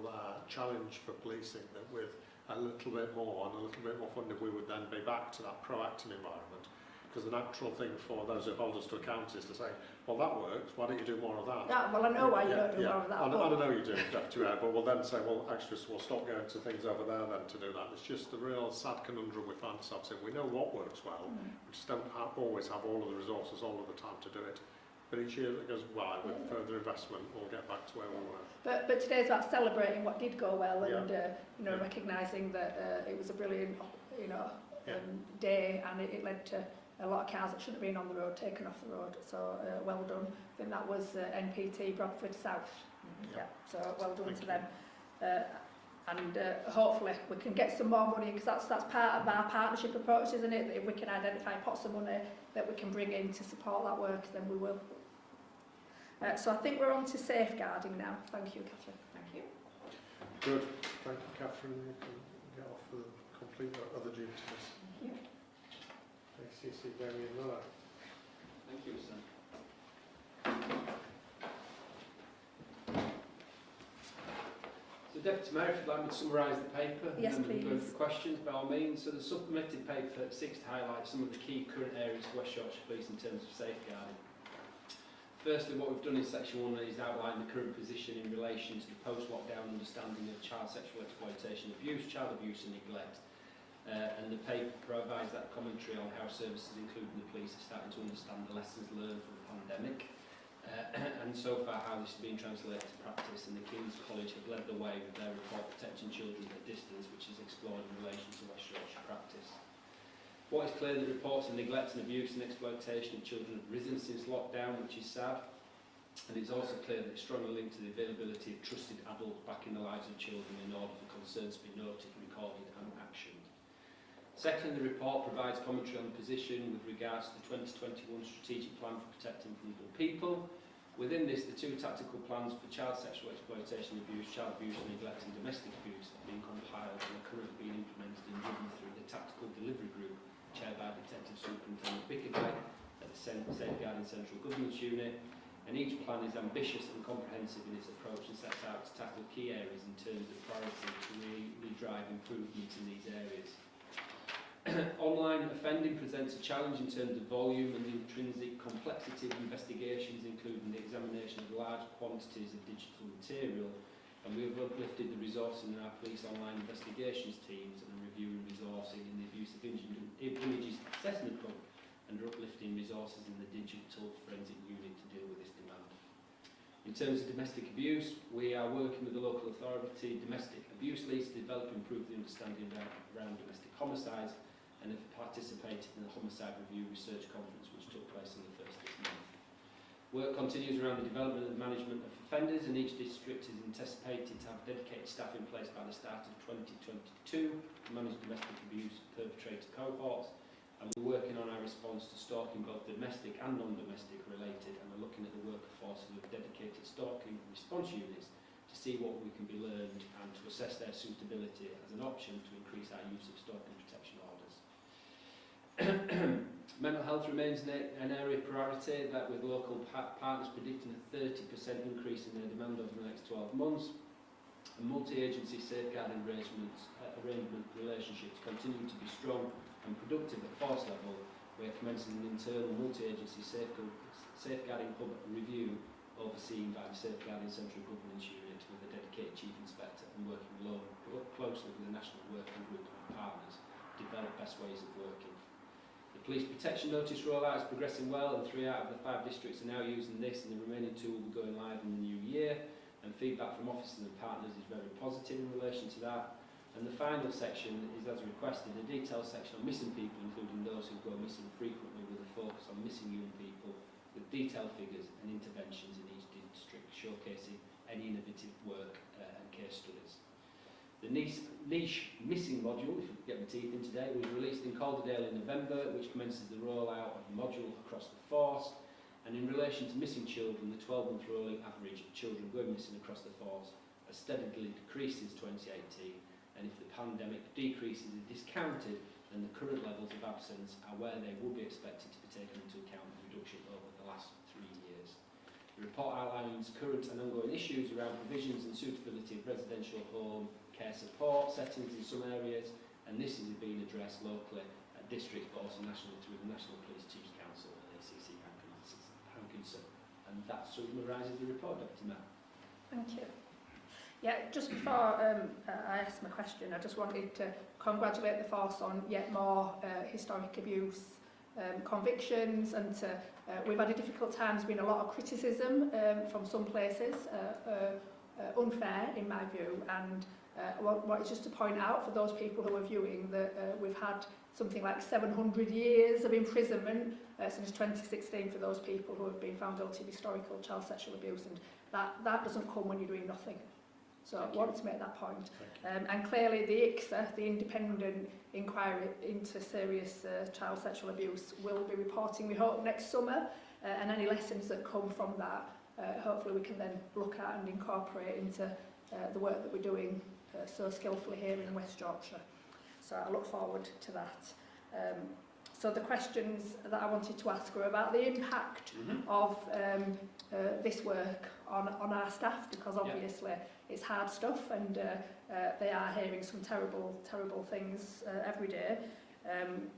challenge for policing, that with a little bit more and a little bit more funding we would then be back to that proactive environment. Because the natural thing for those who hold us to account is to say, well, that works, why don't you do more of that? Yeah, well, I know why you don't do more of that. I know you do, Deputy Mayor, but we'll then say, well, actually, we'll stop going to things over there then to do that. It's just the real sad conundrum we find ourselves in. We know what works well, we just don't always have all of the resources all of the time to do it. But each year that goes by, with further investment, we'll get back to where we were. But today's about celebrating what did go well, and you know, recognising that it was a brilliant, you know, day, and it led to a lot of cars that shouldn't have been on the road taken off the road. So well done. I think that was NPT Bradford South. So well done to them. And hopefully we can get some more money, because that's part of our partnership approach, isn't it? If we can identify pots of money that we can bring in to support that work, then we will. So I think we're on to safeguarding now. Thank you, Catherine. Thank you. Good. Thank you, Catherine. You can get off with complete other duties. Thank you. ACC Gary and Lowe. Thank you, sir. So, Deputy Mayor, if you'd like me to summarise the paper, yes, and then please. go for questions, by all means. So the submitted paper seeks to highlight some of the key current areas of West Yorkshire Police in terms of safeguarding. Firstly, what we've done in section 1 is outline the current position in relation to the post-lockdown understanding of child sexual exploitation, abuse, child abuse and neglect. And the paper provides that commentary on how services, including the police, are starting to understand the lessons learned from the pandemic. And so far how this is being translated to practice, and the King's College have led the way with their report Protecting Children at a Distance, which is explored in relation to West Yorkshire practice. What is clear that reports of neglect and abuse and exploitation of children have risen since lockdown, which is sad, and it's also clear that it's strongly linked to the availability of trusted adults back in the lives of children in order for concerns to be noted, recorded and actioned. Secondly, the report provides commentary on the position with regards to the 2021 Strategic Plan for Protecting Vulnerable People. Within this, the 2 tactical plans for child sexual exploitation, abuse, child abuse, neglect and domestic abuse have been compiled and are currently being implemented and driven through the Tactical Delivery Group, chaired by Detective Superintendent Bickerday at the Safeguarding Central Government's Unit. And each plan is ambitious and comprehensive in its approach and sets out to tackle key areas in terms of priority to really drive improvement in these areas. Online offending presents a challenge in terms of volume and the intrinsic complexity of investigations, including the examination of large quantities of digital material, and we have uplifted the resourcing in our police online investigations teams and are reviewing resourcing in the abuse of images assessment group and are uplifting resources in the digital forensic unit to deal with this demand. In terms of domestic abuse, we are working with the local authority domestic abuse leads to develop and improve the understanding around domestic homicides, and have participated in the Homicide Review Research Conference which took place on the 1st this month. Work continues around the development and management of offenders, and each district is anticipated to have dedicated staff in place by the start of 2022 to manage domestic abuse perpetrator cohorts, and we're working on our response to stalking, both domestic and non-domestic related, and are looking at the workforce of dedicated stalking response units to see what we can be learned and to assess their suitability as an option to increase our use of stalking protection orders. Mental health remains an area of priority, that with local partners predicting a 30% increase in their demand over the next 12 months. And multi-agency safeguarding arrangement relationships continue to be strong and productive at force level. We are commencing an internal multi-agency safeguarding hub review overseen by the Safeguarding Central Governance Unit with a dedicated Chief Inspector, and working closely with the National Working Group and partners to develop best ways of working. The Police Protection Notice rollout is progressing well, and 3 out of the 5 districts are now using this, and the remaining 2 will be going live in the new year. And feedback from officers and partners is very positive in relation to that. And the final section is, as requested, a detailed section on missing people, including those who go missing frequently, with a focus on missing young people, with detailed figures and interventions in each district, showcasing any innovative work and case studies. The niche missing module, if you get my teeth in today, was released in Calderdale in November, which commences the rollout of the module across the force. And in relation to missing children, the 12-month rolling average of children going missing across the force has steadily decreased since 2018, and if the pandemic decreases is discounted, then the current levels of absence are where they would be expected to be taken into account with reduction over the last 3 years. The report outlines current and ongoing issues around provisions and suitability of residential home care support settings in some areas, and this is being addressed locally at district, but also nationally through the National Police Chiefs Council and ACC Hankinson. And that summarises the report, Deputy Mayor. Thank you. Yeah, just before I ask my question, I just wanted to congratulate the force on yet more historic abuse convictions, and we've had a difficult time. There's been a lot of criticism from some places, unfair in my view, and what is just to point out for those people who are viewing that we've had something like 700 years of imprisonment since 2016 for those people who have been found guilty of historical child sexual abuse, and that doesn't come when you're doing nothing. So I wanted to make that point. And clearly the ICSA, the Independent Inquiry into Serious Child Sexual Abuse, will be reporting, we hope, next summer, and any lessons that come from that, hopefully we can then look at and incorporate into the work that we're doing so skillfully here in West Yorkshire. So I look forward to that. So the questions that I wanted to ask were about the impact of this work on our staff, because obviously it's hard stuff, and they are hearing some terrible things every day.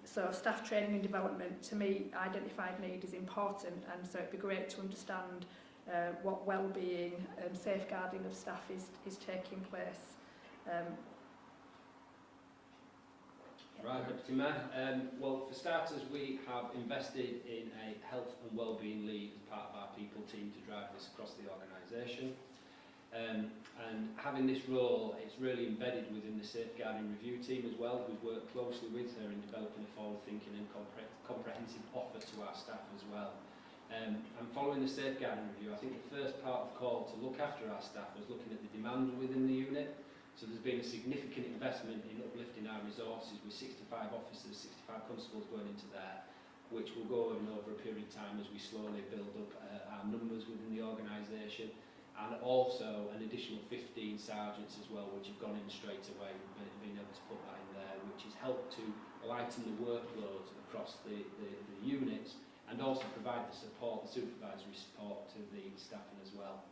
So staff training and development, to me, identified need is important, and so it'd be great to understand what well-being and safeguarding of staff is taking place. Right, Deputy Mayor. Well, for starters, we have invested in a health and wellbeing lead as part of our people team to drive this across the organisation. And having this role, it's really embedded within the safeguarding review team as well, who's worked closely with her in developing a forward-thinking and comprehensive offer to our staff as well. And following the safeguarding review, I think the first part of call to look after our staff was looking at the demand within the unit. So there's been a significant investment in uplifting our resources with 65 officers, 65 constables going into there, which will go on over a period of time as we slowly build up our numbers within the organisation, and also an additional 15 sergeants as well, which have gone in straight away. We've been able to put that in there, which has helped to lighten the workload across the units, and also provide the support, the supervisory support to the staffing as well.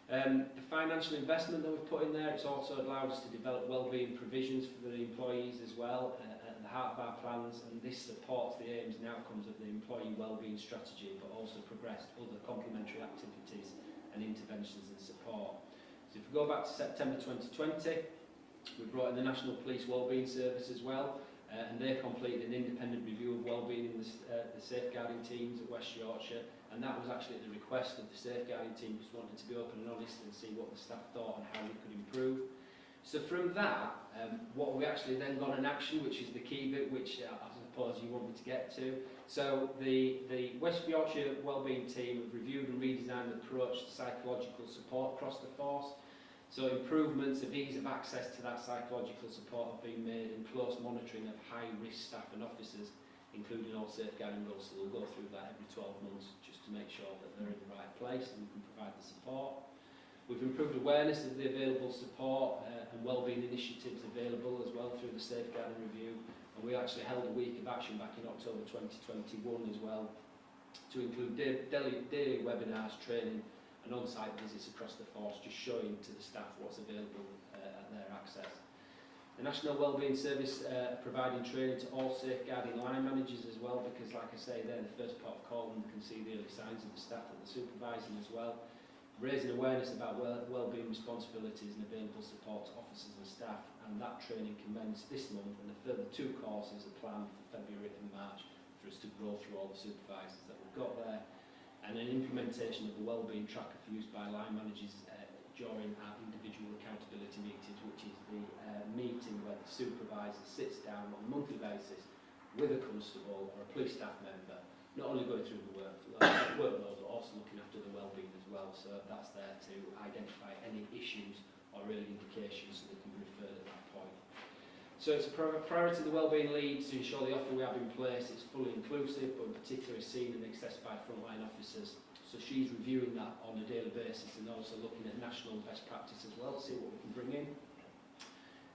The financial investment that we've put in there, it's also allowed us to develop wellbeing provisions for the employees as well at the heart of our plans, and this supports the aims and outcomes of the employee wellbeing strategy, but also progressed other complementary activities and interventions and support. So if we go back to September 2020, we brought in the National Police Wellbeing Service as well, and they completed an independent review of wellbeing in the safeguarding teams at West Yorkshire, and that was actually at the request of the safeguarding team, just wanting to be open and honest and see what the staff thought and how we could improve. So from that, what we actually then got in action, which is the key bit, which I suppose you want me to get to. So the West Yorkshire Wellbeing team have reviewed and redesigned the approach to psychological support across the force. So improvements of ease of access to that psychological support have been made, and close monitoring of high-risk staff and officers, including all safeguarding roles. So we'll go through that every 12 months just to make sure that they're in the right place and we can provide the support. We've improved awareness of the available support and wellbeing initiatives available as well through the safeguarding review, and we actually held a week of action back in October 2021 as well, to include daily webinars, training and on-site visits across the force, just showing to the staff what's available at their access. The National Wellbeing Service providing training to all safeguarding line managers as well, because like I say, they're the first part of call and can see the early signs of the staff that they're supervising as well. Raising awareness about wellbeing responsibilities and available support to officers and staff, and that training commenced this month, and a further 2 courses are planned for February and March for us to grow through all the supervisors that we've got there, and an implementation of the wellbeing tracker for use by line managers during our individual accountability meetings, which is the meeting where the supervisor sits down on a monthly basis with a constable or a police staff member, not only going through the workload, but also looking after the wellbeing as well. So that's there to identify any issues or early indications so they can be referred at that point. So it's a priority of the wellbeing lead to ensure the offer we have in place is fully inclusive, but in particular is seen and accessed by frontline officers. So she's reviewing that on a daily basis and also looking at national best practice as well to see what we can bring in.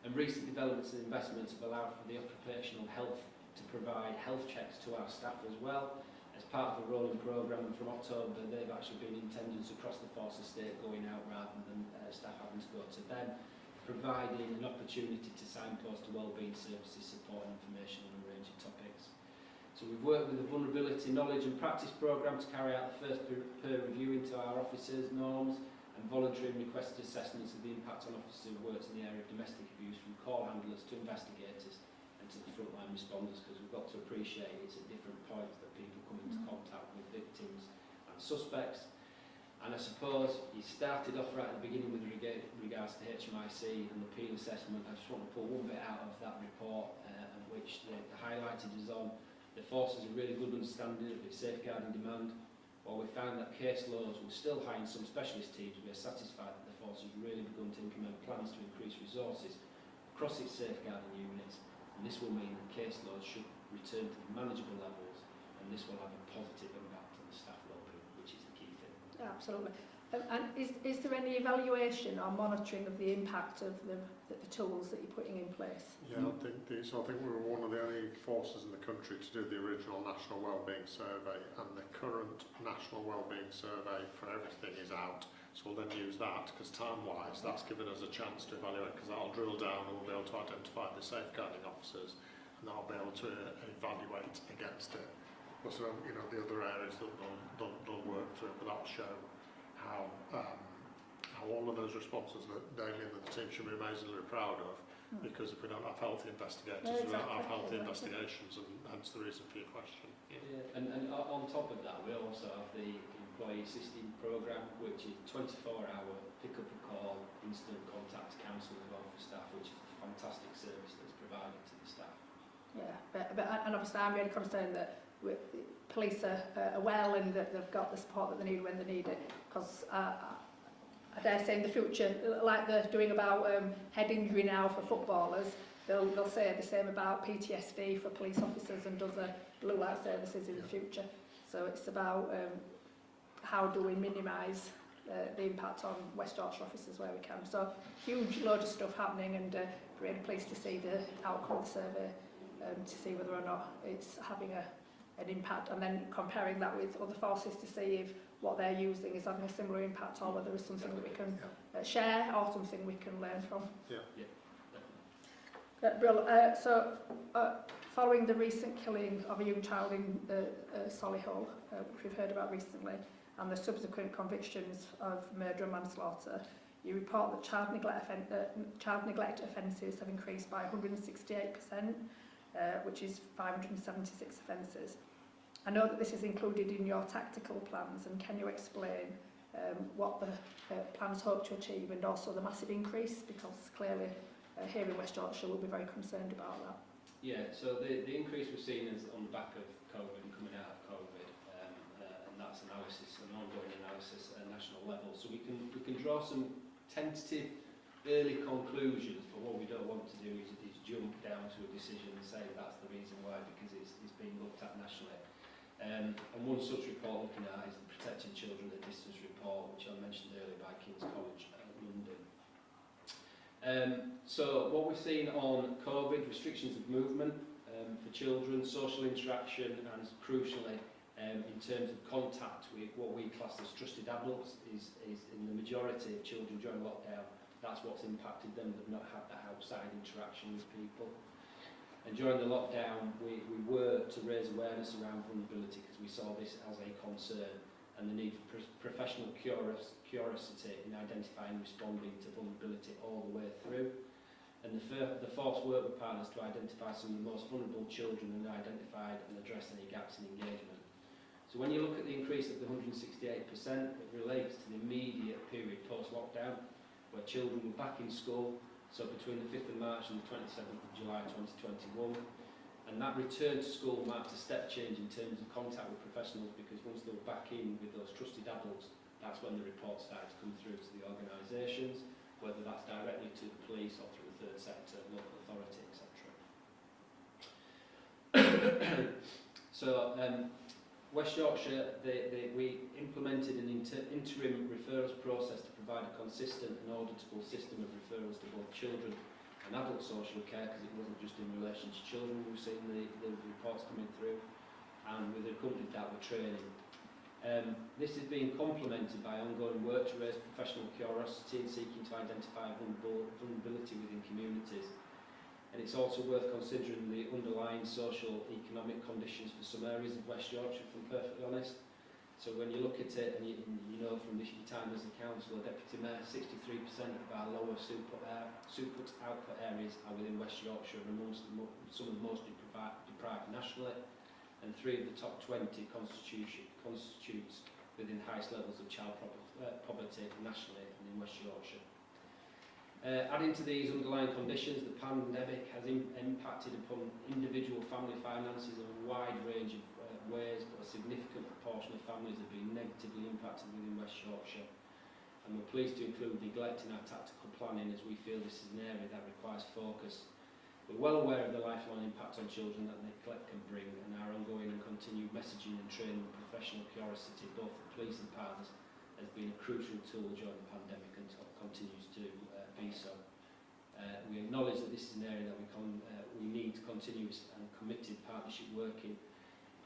And recent developments and investments have allowed for the occupational health to provide health checks to our staff as well as part of a rolling programme, and from October they've actually been in attendance across the force estate, going out rather than staff having to go to them, providing an opportunity to signpost to wellbeing services, support and information on a range of topics. So we've worked with the Vulnerability Knowledge and Practice Programme to carry out the first peer review into our officers' norms and voluntary and requested assessments of the impact on officers who worked in the area of domestic abuse, from call handlers to investigators and to the frontline responders, because we've got to appreciate it's at different points that people come into contact with victims and suspects. And I suppose you started off right at the beginning with regards to HMIC and the appeal assessment. I just want to pull one bit out of that report, which the highlighted is on the force has a really good understanding of its safeguarding demand. While we found that caseloads were still high in some specialist teams, we are satisfied that the force has really begun to implement plans to increase resources across its safeguarding units, and this will mean that caseloads should return to manageable levels, and this will have a positive impact on the staff wellbeing, which is the key thing. Absolutely. And is there any evaluation or monitoring of the impact of the tools that you're putting in place? Yeah, I think we were one of the only forces in the country to do the original National Wellbeing Survey, and the current National Wellbeing Survey for everything is out. So we'll then use that, because time-wise, that's given us a chance to evaluate, because that'll drill down and we'll be able to identify the safeguarding officers and I'll be able to evaluate against it. Plus, you know, the other areas that they'll work through, but that'll show how all of those responses that Damien and the team should be amazingly proud of, because if we don't have healthy investigators, we don't have healthy investigations, and hence the reason for your question. Yeah. And on top of that, we also have the employee assisting programme, which is 24-hour pick up a call, instant contact counselling for staff, which is a fantastic service that's provided to the staff. Yeah, but and obviously I'm really concerned that police are well and that they've got the support that they need when they need it, because I dare say in the future, like they're doing about head injury now for footballers, they'll say the same about PTSD for police officers and other blue light services in the future. So it's about how do we minimise the impact on West Yorkshire officers where we can. So huge load of stuff happening, and really pleased to see the outcome of the survey, to see whether or not it's having an impact, and then comparing that with other forces to see if what they're using is having a similar impact, or whether it's something that we can share or something we can learn from. Following the recent killing of a young child in Solihull, which we've heard about recently, and the subsequent convictions of murder and manslaughter, you report that child neglect offences have increased by 168%, which is 576 offences. I know that this is included in your tactical plans, and can you explain what the plans hope to achieve, and also the massive increase, because clearly here in West Yorkshire we'll be very concerned about that. Yeah, so the increase we've seen is on the back of COVID and coming out of COVID, and that's analysis, an ongoing analysis at a national level. So we can draw some tentative early conclusions, but what we don't want to do is jump down to a decision and say that's the reason why, because it's being looked at nationally. And one such report looking at is the Protecting Children at Distance report, which I mentioned earlier, by King's College London. So what we've seen on COVID, restrictions of movement for children, social interaction, and crucially in terms of contact with what we class as trusted adults is in the majority of children during lockdown. That's what's impacted them. They've not had that outside interaction with people. And during the lockdown, we were to raise awareness around vulnerability, because we saw this as a concern, and the need for professional curiosity in identifying and responding to vulnerability all the way through. And the force work with partners to identify some of the most vulnerable children and identified and address any gaps in engagement. So when you look at the increase of the 168%, it relates to the immediate period post-lockdown, where children were back in school, so between the 5th of March and the 27th of July 2021. And that return to school marked a step change in terms of contact with professionals, because once they were back in with those trusted adults, that's when the reports started to come through to the organisations, whether that's directly to the police or through the third sector, local authority, etc. So West Yorkshire, we implemented an interim referrals process to provide a consistent and auditable system of referrals to both children and adult social care, because it wasn't just in relation to children. We've seen the reports coming through, and we've accompanied that with training. This is being complemented by ongoing work to raise professional curiosity and seeking to identify vulnerability within communities. And it's also worth considering the underlying social economic conditions for some areas of West Yorkshire, if I'm perfectly honest. So when you look at it, and you know from this time as a councillor, Deputy Mayor, 63% of our lower super output areas are within West Yorkshire, and amongst some of the most deprived nationally, and 3 of the top 20 constitutes within highest levels of child poverty nationally and in West Yorkshire. Adding to these underlying conditions, the pandemic has impacted upon individual family finances in a wide range of ways, but a significant proportion of families have been negatively impacted within West Yorkshire. And we're pleased to include neglect in our tactical planning, as we feel this is an area that requires focus. We're well aware of the lifelong impact on children that neglect can bring, and our ongoing and continued messaging and training of professional curiosity, both for police and partners, has been a crucial tool during the pandemic and continues to be so. We acknowledge that this is an area that we need continuous and committed partnership working,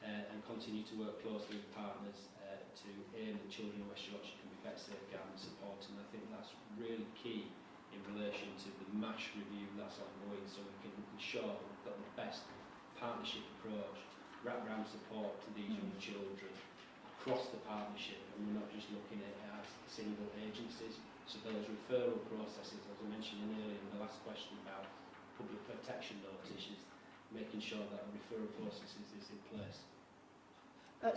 and continue to work closely with partners to aim that children in West Yorkshire can be better safeguarded and supported. And I think that's really key in relation to the MASH review that's ongoing, so we can ensure we've got the best partnership approach, wrap-round support to these young children across the partnership, and we're not just looking at it as single agencies. So those referral processes, as I mentioned earlier in the last question about public protection notices, making sure that a referral process is in place.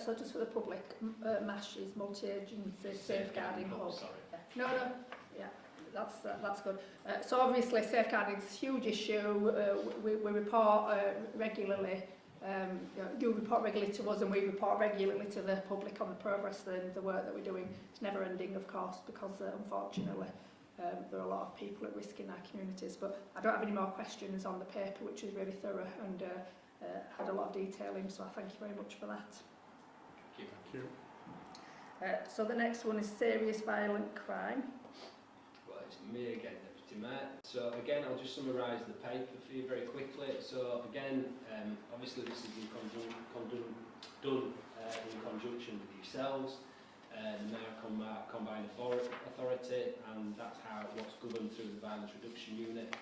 So just for the public, MASH is multi-agency safeguarding hub. Sorry. No, yeah, that's good. So obviously safeguarding is a huge issue. We report regularly. You report regularly to us, and we report regularly to the public on the progress and the work that we're doing. It's never ending, of course, because unfortunately there are a lot of people at risk in our communities. But I don't have any more questions on the paper, which is really thorough and had a lot of detail in. So I thank you very much for that. Thank Thank you. So the next one is serious violent crime. Well, it's me again, Deputy Mayor. So again, I'll just summarise the paper for you very quickly. So again, obviously this is in done in conjunction with yourselves, now Combined Authority, and that's what's governed through the Violence Reduction Unit,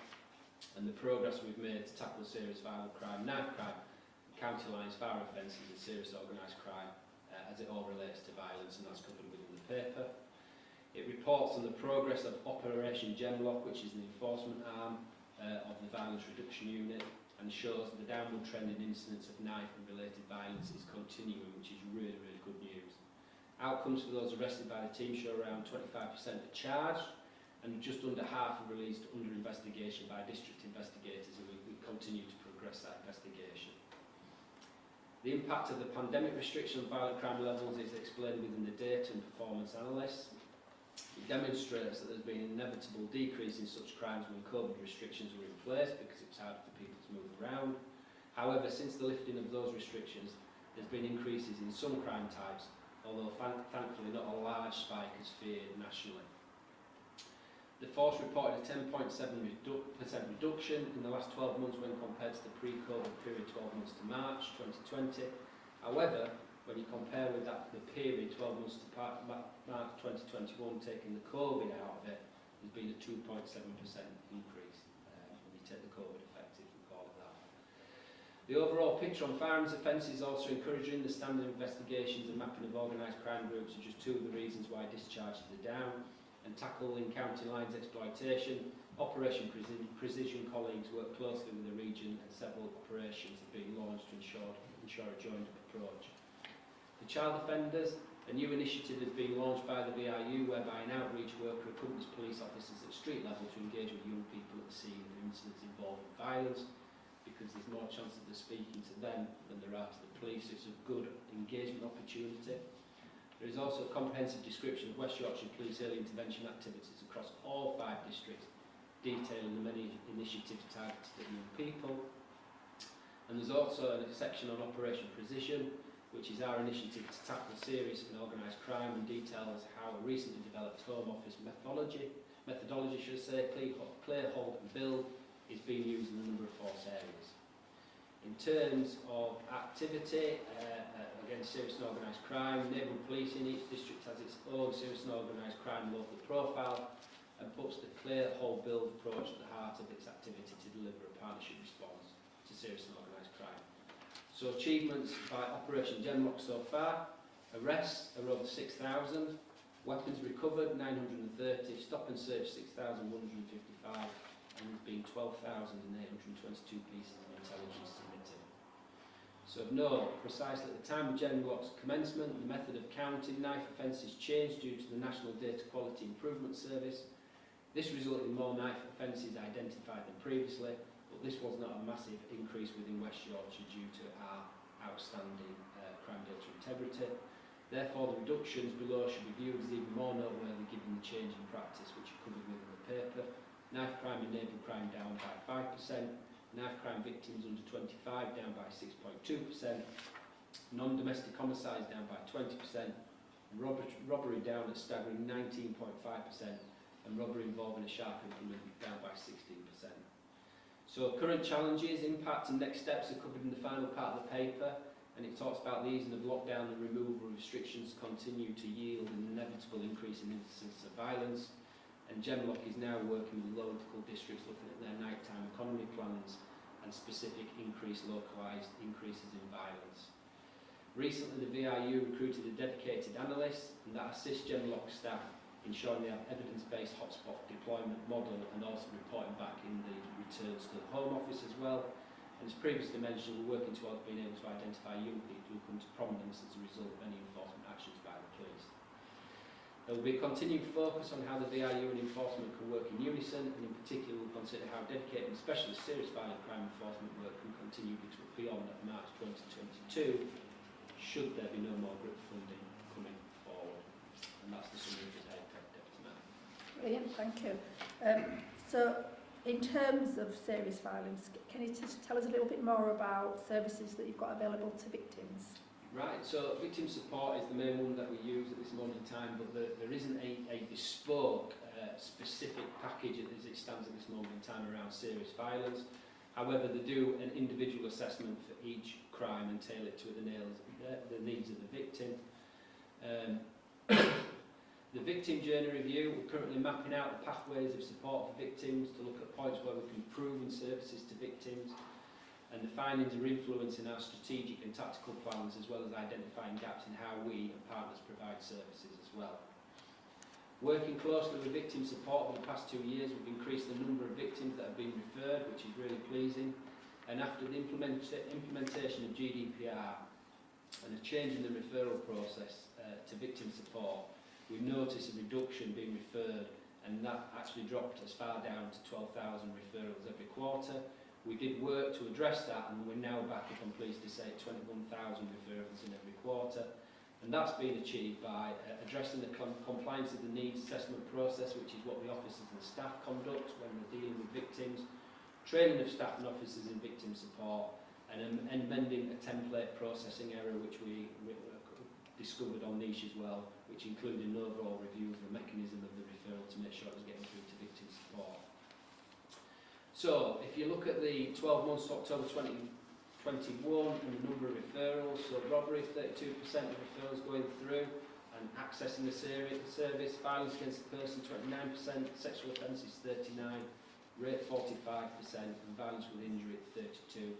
and the progress we've made to tackle serious violent crime, knife crime, county lines, fire offences and serious organised crime, as it all relates to violence, and that's covered within the paper. It reports on the progress of Operation Gemlock, which is the enforcement arm of the Violence Reduction Unit, and shows the downward trend in incidents of knife and related violence is continuing, which is really, really good news. Outcomes for those arrested by the team show around 25% are charged, and just under half are released under investigation by district investigators, and we continue to progress that investigation. The impact of the pandemic restriction on violent crime levels is explained within the data and performance analysis. It demonstrates that there's been an inevitable decrease in such crimes when COVID restrictions were in place because it was hard for people to move around. However, since the lifting of those restrictions, there's been increases in some crime types, although thankfully not a large spike as feared nationally. The force reported a 10.7% reduction in the last 12 months when compared to the pre-COVID period 12 months to March 2020. However, when you compare with that, the period 12 months to March 2021, taking the COVID out of it, there's been a 2.7% increase when you take the COVID effect, if we call it that. The overall picture on firearms offences is also encouraging. The standard investigations and mapping of organised crime groups are just two of the reasons why discharges are down. And tackling county lines exploitation, Operation Precision colleagues work closely with the region, and several operations have been launched to ensure a joined-up approach. For child offenders, a new initiative has been launched by the VRU whereby an outreach worker accompanies police officers at street level to engage with young people at the scene of incidents involving violence, because there's more chances of speaking to them than there are to the police. It's a good engagement opportunity. There is also a comprehensive description of West Yorkshire Police early intervention activities across all 5 districts, detailing the many initiatives targeted at young people. And there's also a section on Operation Precision, which is our initiative to tackle serious and organised crime, and details how a recently developed Home Office methodology should I say, clear, hold and build, is being used in a number of force areas. In terms of activity, against serious and organised crime, neighbourhood policing, each district has its own serious and organised crime local profile, and puts the clear, hold, build approach at the heart of its activity to deliver a partnership response to serious and organised crime. So achievements by Operation Gemlock so far: arrests are over 6,000, weapons recovered 930, stop and search 6,155, and there's been 12,822 pieces of intelligence submitted. So of note, precisely at the time of Gemlock's commencement, the method of counting knife offences changed due to the National Data Quality Improvement Service. This resulted in more knife offences identified than previously, but this was not a massive increase within West Yorkshire due to our outstanding crime data integrity. Therefore, the reductions below should be viewed as even more noteworthy given the change in practice which are covered within the paper. Knife crime and neighbourhood crime down by 5%, knife crime victims under 25 down by 6.2%, non-domestic homicides down by 20%, robbery down at staggering 19.5%, and robbery involving a sharp implement down by 16%. So current challenges, impact and next steps are covered in the final part of the paper, and it talks about the easing of lockdown and removal of restrictions continue to yield an inevitable increase in incidents of violence, and Gemlock is now working with local districts looking at their nighttime economy plans and specific localised increases in violence. Recently, the VIU recruited a dedicated analyst, and that assists Gemlock staff in ensuring they have evidence-based hotspot deployment model and also reporting back in the returns to the Home Office as well. And as previously mentioned, we're working towards being able to identify young people who come to prominence as a result of any enforcement actions by the police. There will be a continued focus on how the VIU and enforcement can work in unison, and in particular we'll consider how dedicated and especially serious violent crime enforcement work can continue beyond March 2022, should there be no more grip funding coming forward. And that's the summary of the day, Deputy Mayor. Brilliant, thank you. So, in terms of serious violence, can you just tell us a little bit more about services that you've got available to victims? Right, so victim support is the main one that we use at this moment in time, but there isn't a bespoke, specific package as it stands at this moment in time around serious violence. However, they do an individual assessment for each crime and tailor it to the needs of the victim. The victim journey review, we're currently mapping out the pathways of support for victims to look at points where we can improve in services to victims, and the findings are influencing our strategic and tactical plans, as well as identifying gaps in how we and partners provide services as well. Working closely with victim support over the past 2 years, we've increased the number of victims that have been referred, which is really pleasing. And after the implementation of GDPR and a change in the referral process to victim support, we've noticed a reduction being referred, and that actually dropped as far down to 12,000 referrals every quarter. We did work to address that, and we're now back, if I'm pleased to say, 21,000 referrals in every quarter. And that's been achieved by addressing the compliance of the needs assessment process, which is what the officers and staff conduct when they're dealing with victims, training of staff and officers in victim support, and amending a template processing error which we discovered on niche as well, which included an overall review of the mechanism of the referral to make sure it was getting through to victim support. So, if you look at the 12 months to October 2021 and the number of referrals, so robbery 32% of referrals going through and accessing the service, violence against the person 29%, sexual offences 39%, rape 45%, and violence with injury at 32%.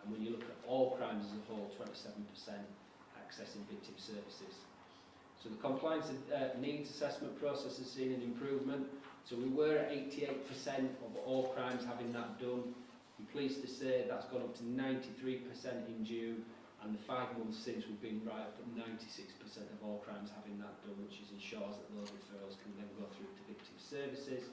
And when you look at all crimes as a whole, 27% accessing victim services. So the compliance needs assessment process has seen an improvement. So we were at 88% of all crimes having that done. I'm pleased to say that's gone up to 93% in June, and the 5 months since we've been right up at 96% of all crimes having that done, which ensures that those referrals can then go through to victim services.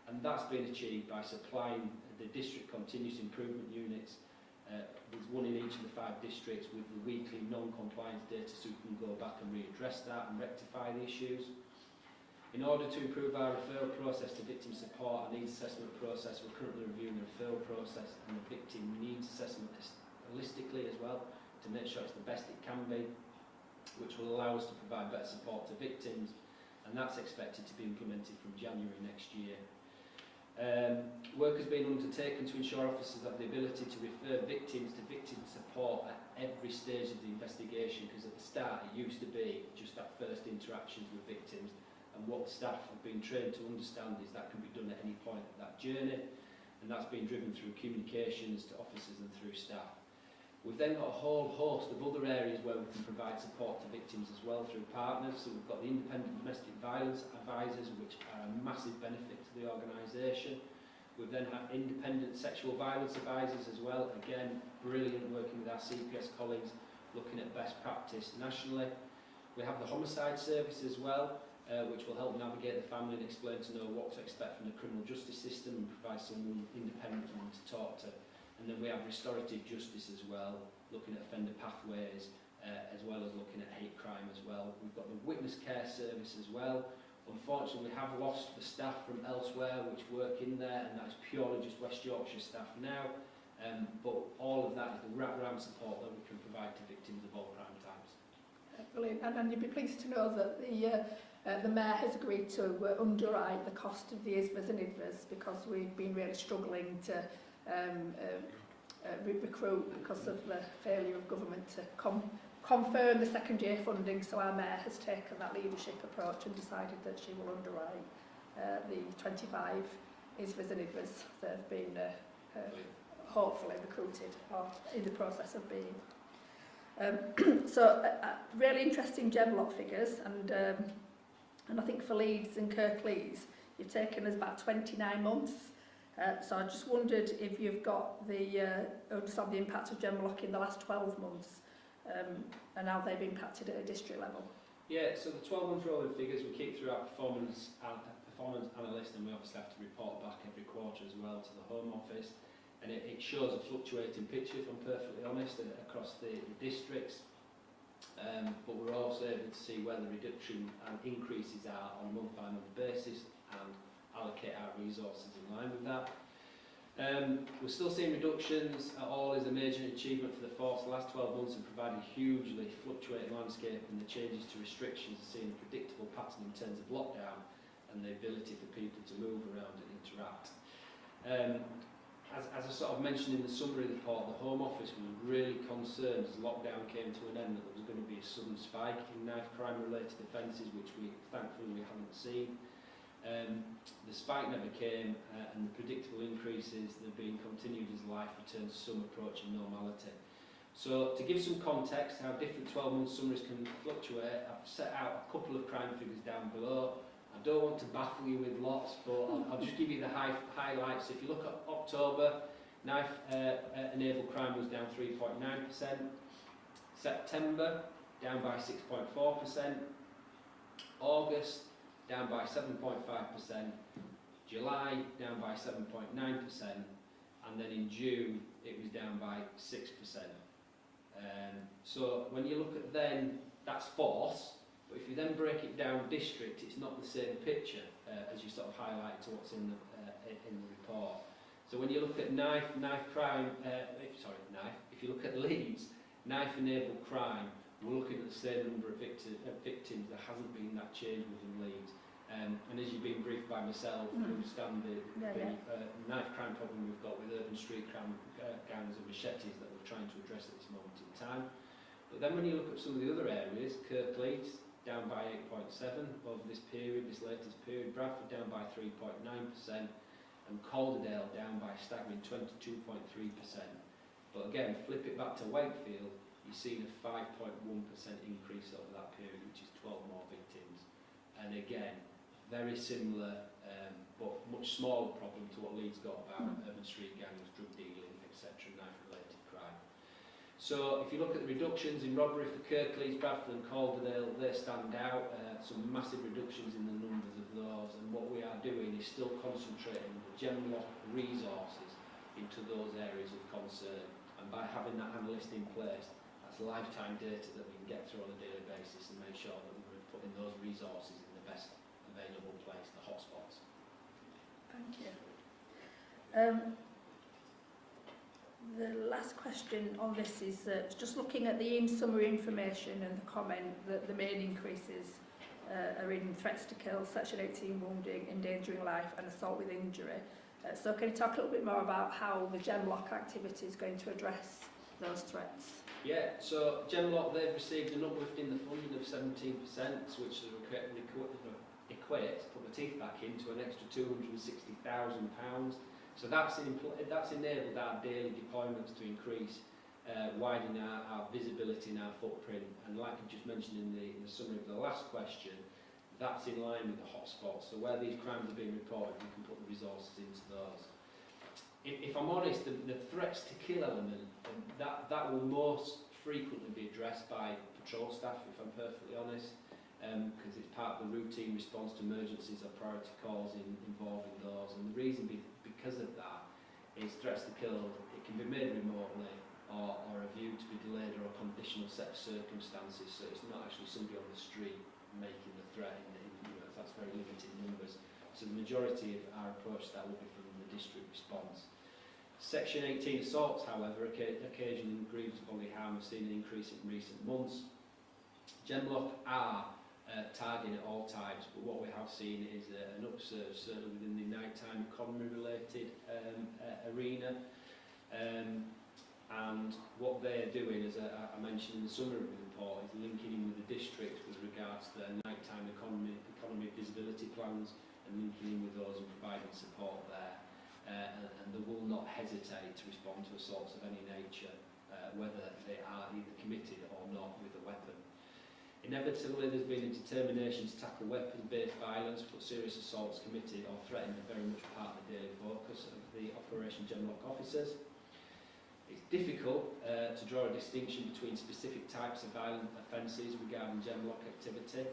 And that's been achieved by supplying the district continuous improvement units. There's one in each of the 5 districts with the weekly non-compliance data, so we can go back and readdress that and rectify the issues. In order to improve our referral process to victim support and needs assessment process, we're currently reviewing the referral process and the victim needs assessment holistically as well, to make sure it's the best it can be, which will allow us to provide better support to victims, and that's expected to be implemented from January next year. Work has been undertaken to ensure officers have the ability to refer victims to victim support at every stage of the investigation, because at the start it used to be just that first interactions with victims, and what the staff have been trained to understand is that can be done at any point of that journey, and that's been driven through communications to officers and through staff. We've then got a whole host of other areas where we can provide support to victims as well through partners. So we've got the independent domestic violence advisors, which are a massive benefit to the organisation. We've then had independent sexual violence advisors as well. Again, brilliant working with our CPS colleagues, looking at best practice nationally. We have the homicide service as well, which will help navigate the family and explain to know what to expect from the criminal justice system and provide someone independent for them to talk to. And then we have restorative justice as well, looking at offender pathways, as well as looking at hate crime as well. We've got the witness care service as well. Unfortunately, we have lost the staff from elsewhere which work in there, and that's purely just West Yorkshire staff now. But all of that is the wraparound support that we can provide to victims of all crime types. Brilliant. And you'd be pleased to know that the Mayor has agreed to underwrite the cost of the ISVAs and IDVAs, because we've been really struggling to recruit because of the failure of government to confirm the second year funding. So our Mayor has taken that leadership approach and decided that she will underwrite the 25 is visitors that have been hopefully recruited or in the process of being. Really interesting Gemlock figures, and I think for Leeds and Kirklees, you've taken us about 29 months. So I just wondered if you've got understand the impact of Gemlock in the last 12 months, and how they've impacted at a district level. Yeah, so the 12-month rolling figures we keep through our performance analyst, and we obviously have to report back every quarter as well to the Home Office. And it shows a fluctuating picture, if I'm perfectly honest, across the districts. But we're also able to see where the reduction and increases are on a month-by-month basis and allocate our resources in line with that. We're still seeing reductions. All is a major achievement for the force. The last 12 months have provided a hugely fluctuating landscape, and the changes to restrictions are seeing a predictable pattern in terms of lockdown and the ability for people to move around and interact. As I sort of mentioned in the summary report, the Home Office was really concerned as lockdown came to an end that there was going to be a sudden spike in knife crime related offences, which thankfully we haven't seen. The spike never came, and the predictable increases that are being continued as life returns to some approaching normality. So to give some context how different 12-month summaries can fluctuate, I've set out a couple of crime figures down below. I don't want to baffle you with lots, but I'll just give you the highlights. If you look at October, knife-enabled crime was down 3.9%. September, down by 6.4%. August, down by 7.5%. July, down by 7.9%. And then in June, it was down by 6%. So when you look at then, that's force. But if you then break it down district, it's not the same picture as you sort of highlight to what's in the report. So when you look at knife crime, if you look at Leeds, knife-enabled crime, we're looking at the same number of victims. There hasn't been that change within Leeds. And as you've been briefed by myself, you understand the knife crime problem we've got with urban street crime, gangs and machetes that we're trying to address at this moment in time. But then when you look at some of the other areas, Kirklees, down by 8.7% over this latest period, Bradford down by 3.9%, and Calderdale down by a staggering 22.3%. But again, flip it back to Wakefield, you've seen a 5.1% increase over that period, which is 12 more victims. And again, very similar, but much smaller problem to what Leeds got about urban street gangs, drug dealing, etc., knife-related crime. So if you look at the reductions in robbery for Kirklees, Bradford and Calderdale, they stand out. Some massive reductions in the numbers of those, and what we are doing is still concentrating the general resources into those areas of concern. And by having that analyst in place, that's lifetime data that we can get through on a daily basis and make sure that we're putting those resources in the best available place, the hotspots. Thank you. The last question on this is just looking at the in-summary information and the comment that the main increases are in threats to kill, Section 18 wounding, endangering life and assault with injury. So can you talk a little bit more about how the Gemlock activity is going to address those threats? Yeah, so Gemlock, they've received an uplift in the funding of 17%, which will equate, put my teeth back in, to an extra £260,000. So that's enabled our daily deployments to increase, widen our visibility and our footprint. And like I just mentioned in the summary of the last question, that's in line with the hotspots. So where these crimes are being reported, we can put the resources into those. If I'm honest, the threats to kill element, that will most frequently be addressed by patrol staff, if I'm perfectly honest, because it's part of the routine response to emergencies or priority calls involving those. And the reason because of that is threats to kill, it can be made remotely or a view to be delayed or a conditional set of circumstances. So it's not actually somebody on the street making the threat, that's very limited numbers. So the majority of our approach to that will be from the district response. Section 18 assaults, however, occasioning grievous bodily harm, have seen an increase in recent months. Gemlock are targeting at all times, but what we have seen is an upsurge certainly within the nighttime economy related arena. And what they're doing, as I mentioned in the summary of the report, is linking in with the district with regards to their nighttime economy visibility plans, and linking in with those and providing support there. And they will not hesitate to respond to assaults of any nature, whether they are either committed or not with a weapon. Inevitably, there's been a determination to tackle weapon-based violence, but serious assaults committed or threatened are very much part of the daily focus of the Operation Gemlock officers. It's difficult to draw a distinction between specific types of violent offences regarding Gemlock activity.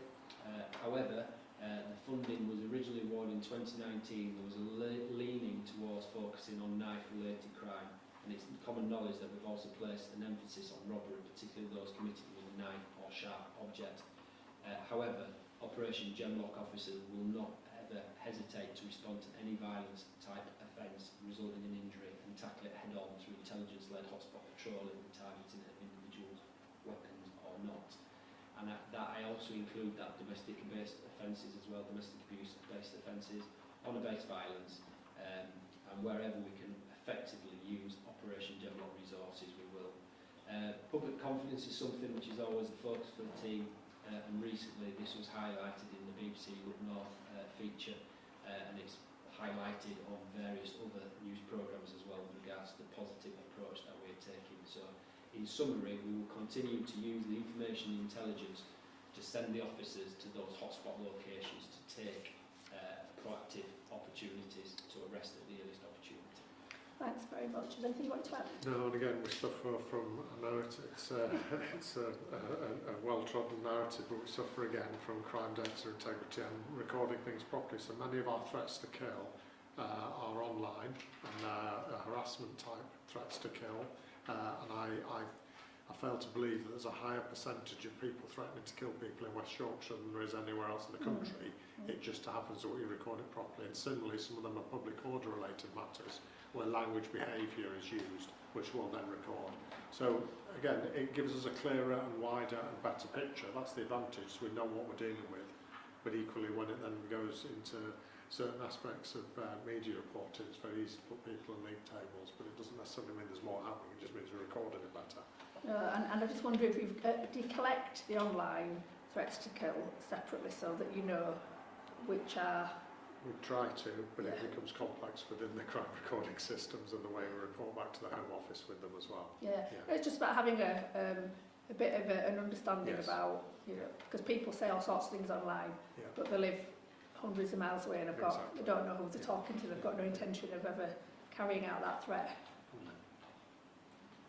However, the funding was originally awarded in 2019. There was a leaning towards focusing on knife-related crime, and it's common knowledge that we've also placed an emphasis on robbery, particularly those committed with a knife or sharp object. However, Operation Gemlock officers will not ever hesitate to respond to any violence type offence resulting in injury and tackle it head-on through intelligence-led hotspot patrolling and targeting of individuals, weapons or not. And that I also include that domestic-based offences as well, domestic abuse-based offences, honour-based violence, and wherever we can effectively use Operation Gemlock resources, we will. Public confidence is something which is always a focus for the team, and recently this was highlighted in the BBC Up North feature, and it's highlighted on various other news programmes as well with regards to the positive approach that we're taking. So, in summary, we will continue to use the information and intelligence to send the officers to those hotspot locations to take proactive opportunities to arrest at the earliest opportunity. Thanks very much. Is there anything you want to add? No, and again, we suffer from a narrative. It's a well-trodden narrative, but we suffer again from crime data integrity and recording things properly. So many of our threats to kill are online, and harassment type threats to kill. And I fail to believe that there's a higher percentage of people threatening to kill people in West Yorkshire than there is anywhere else in the country. It just happens that we record it properly. And similarly, some of them are public order related matters where language behaviour is used, which we'll then record. So again, it gives us a clearer and wider and better picture. That's the advantage, so we know what we're dealing with. But equally, when it then goes into certain aspects of media reporting, it's very easy to put people on league tables, but it doesn't necessarily mean there's more happening, it just means we're recording it better. And I just wonder if you've, do you collect the online threats to kill separately so that you know which are... We try to, but it becomes complex within the crime recording systems and the way we report back to the Home Office with them as well. Yeah. It's just about having a bit of an understanding about, you know, because people say all sorts of things online, but they live hundreds of miles away and they don't know who they're talking to, they've got no intention of ever carrying out that threat.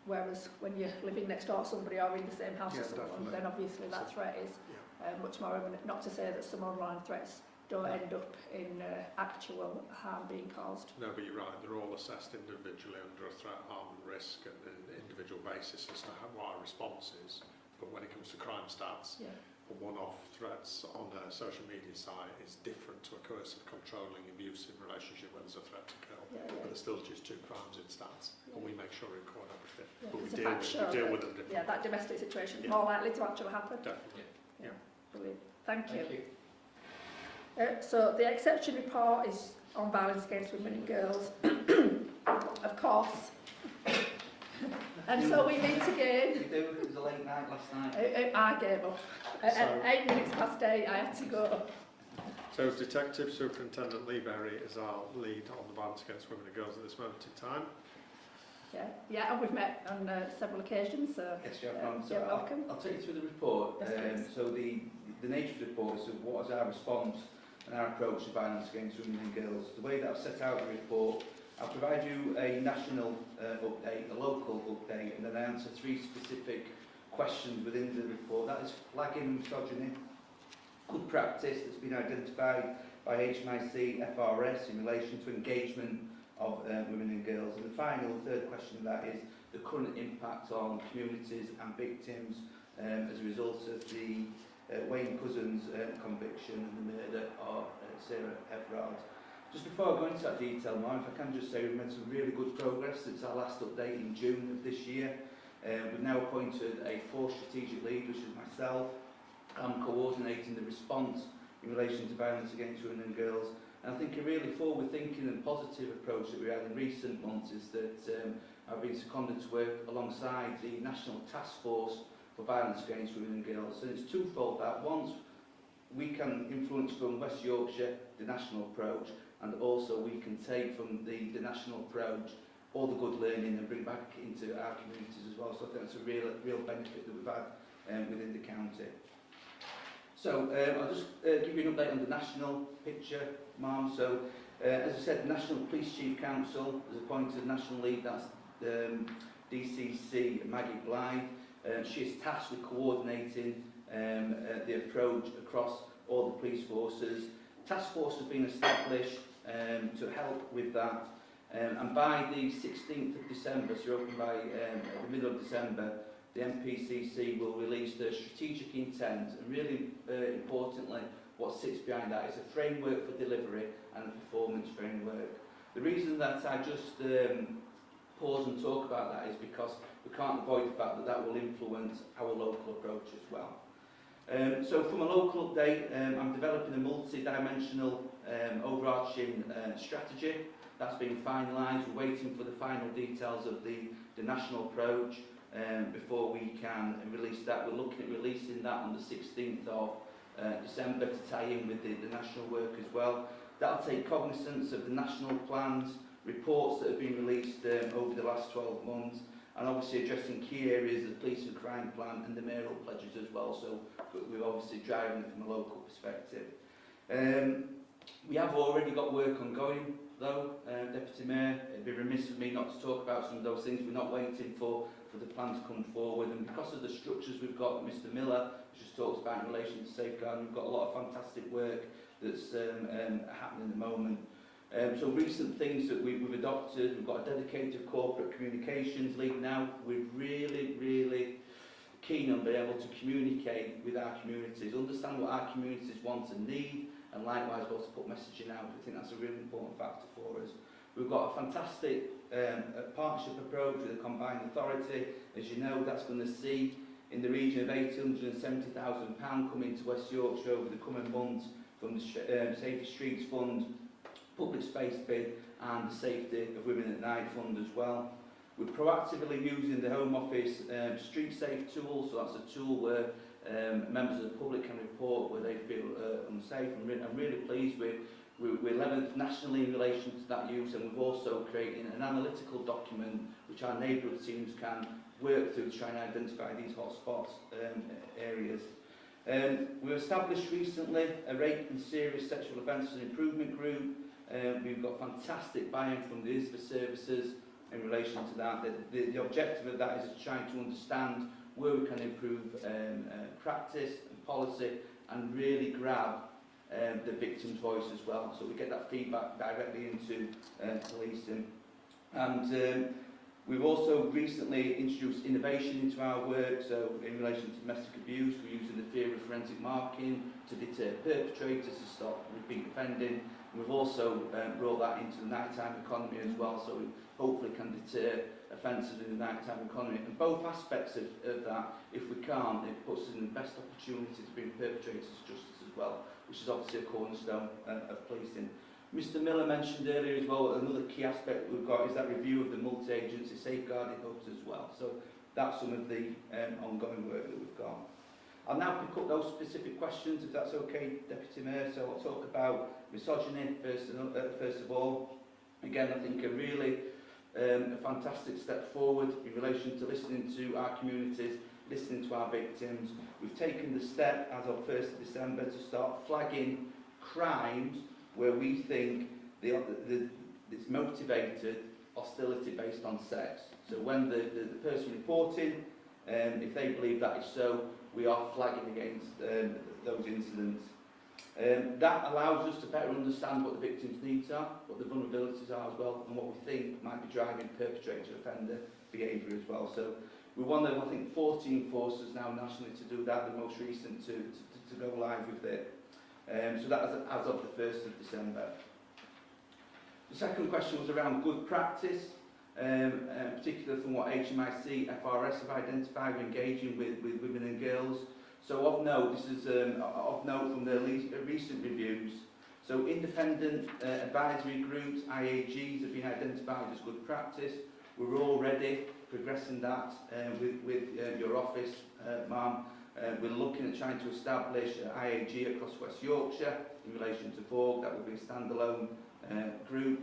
Whereas when you're living next door to somebody or in the same house as someone, then obviously that threat is much more imminent. Not to say that some online threats don't end up in actual harm being caused. No, but you're right, they're all assessed individually under a threat, harm and risk and an individual basis as to what our response is. But when it comes to crime stats, a one-off threats on a social media site is different to a coercive, controlling, abusive relationship where there's a threat to kill. But there's still just two crimes in stats, and we make sure we record everything. But we deal with them differently. Yeah, that domestic situation is more likely to actually happen. Definitely. Brilliant. Thank you. So the exception report is on violence against women and girls, of course. And so we meet again. It was a late night last night. I gave up. At 8 minutes past 8, I had to go. So Detective Superintendent Lee Berry is our lead on the violence against women and girls at this moment in time. Yeah, and we've met on several occasions, so yes, you're welcome. I'll take you through the report. Yes, so the nature of the report is what is our response and our approach to violence against women and girls. The way that I've set out the report, I'll provide you a national update, a local update, and then I answer 3 specific questions within the report. That is flagging misogyny, good practice that's been identified by HMIC FRS in relation to engagement of women and girls. And the final, third question of that is the current impact on communities and victims as a result of the Wayne Cousins conviction and the murder of Sarah Everard. Just before I go into that detail, Mark, if I can just say we've made some really good progress since our last update in June of this year. We've now appointed a 4th strategic lead, which is myself. I'm coordinating the response in relation to violence against women and girls. And I think a really forward-thinking and positive approach that we had in recent months is that I've been seconded to work alongside the National Task Force for Violence Against Women and Girls. And it's twofold that. One, we can influence from West Yorkshire the national approach, and also we can take from the national approach all the good learning and bring back into our communities as well. So I think that's a real benefit that we've had within the county. So I'll just give you an update on the national picture, Ma'am. So as I said, the National Police Chief Council has appointed a national lead, that's DCC Maggie Blythe. She is tasked with coordinating the approach across all the police forces. Task force has been established to help with that. And by the 16th of December, so open by the middle of December, the MPCC will release their strategic intent, and really importantly, what sits behind that is a framework for delivery and a performance framework. The reason that I just pause and talk about that is because we can't avoid the fact that that will influence our local approach as well. So from a local update, I'm developing a multi-dimensional overarching strategy. That's been finalised. We're waiting for the final details of the national approach before we can release that. We're looking at releasing that on the 16th of December to tie in with the national work as well. That'll take cognizance of the national plans, reports that have been released over the last 12 months, and obviously addressing key areas of the police and crime plan and the mayoral pledges as well. So we're obviously driving it from a local perspective. We have already got work ongoing though, Deputy Mayor. It'd be remiss of me not to talk about some of those things. We're not waiting for the plan to come forward, and because of the structures we've got, Mr Miller just talks about in relation to safeguarding, we've got a lot of fantastic work that's happening at the moment. So recent things that we've adopted, we've got a dedicated corporate communications lead now. We're really keen on being able to communicate with our communities, understand what our communities want and need, and likewise also put messaging out. I think that's a really important factor for us. We've got a fantastic partnership approach with a combined authority. As you know, that's going to see in the region of £870,000 coming to West Yorkshire over the coming months from the Safer Streets Fund, Public Space Bid, and the Safety of Women at Night Fund as well. We're proactively using the Home Office Street Safe tool, so that's a tool where members of the public can report where they feel unsafe. I'm really pleased we're 11th nationally in relation to that use, and we've also created an analytical document which our neighbourhood teams can work through to try and identify these hotspots areas. We established recently a rape and serious sexual offences improvement group. We've got fantastic buy-in from the ISVA services in relation to that. The objective of that is trying to understand where we can improve practice and policy and really grab the victim's voice as well. So we get that feedback directly into policing. And we've also recently introduced innovation into our work. So in relation to domestic abuse, we're using the theory of forensic marking to deter perpetrators to stop repeat offending. And we've also brought that into the nighttime economy as well, so we hopefully can deter offences in the nighttime economy. And both aspects of that, if we can't, it puts us in the best opportunity to bring perpetrators to justice as well, which is obviously a cornerstone of policing. Mr Miller mentioned earlier as well, another key aspect we've got is that review of the multi-agency safeguarding hubs as well. So that's some of the ongoing work that we've got. I'll now pick up those specific questions, if that's okay, Deputy Mayor. So I'll talk about misogyny first of all. Again, I think a really a fantastic step forward in relation to listening to our communities, listening to our victims. We've taken the step as of 1st of December to start flagging crimes where we think it's motivated hostility based on sex. So when the person reporting, if they believe that is so, we are flagging against those incidents. That allows us to better understand what the victim's needs are, what the vulnerabilities are as well, and what we think might be driving perpetrator-offender behaviour as well. So we're one of, I think, 14 forces now nationally to do that, the most recent to go live with it. So that is as of the 1st of December. The second question was around good practice, particularly from what HMIC, FRS have identified engaging with women and girls. So of note, this is of note from the recent reviews. So independent advisory groups, IAGs, have been identified as good practice. We're already progressing that with your office, Ma'am. We're looking at trying to establish an IAG across West Yorkshire in relation to VOG. That will be a standalone group.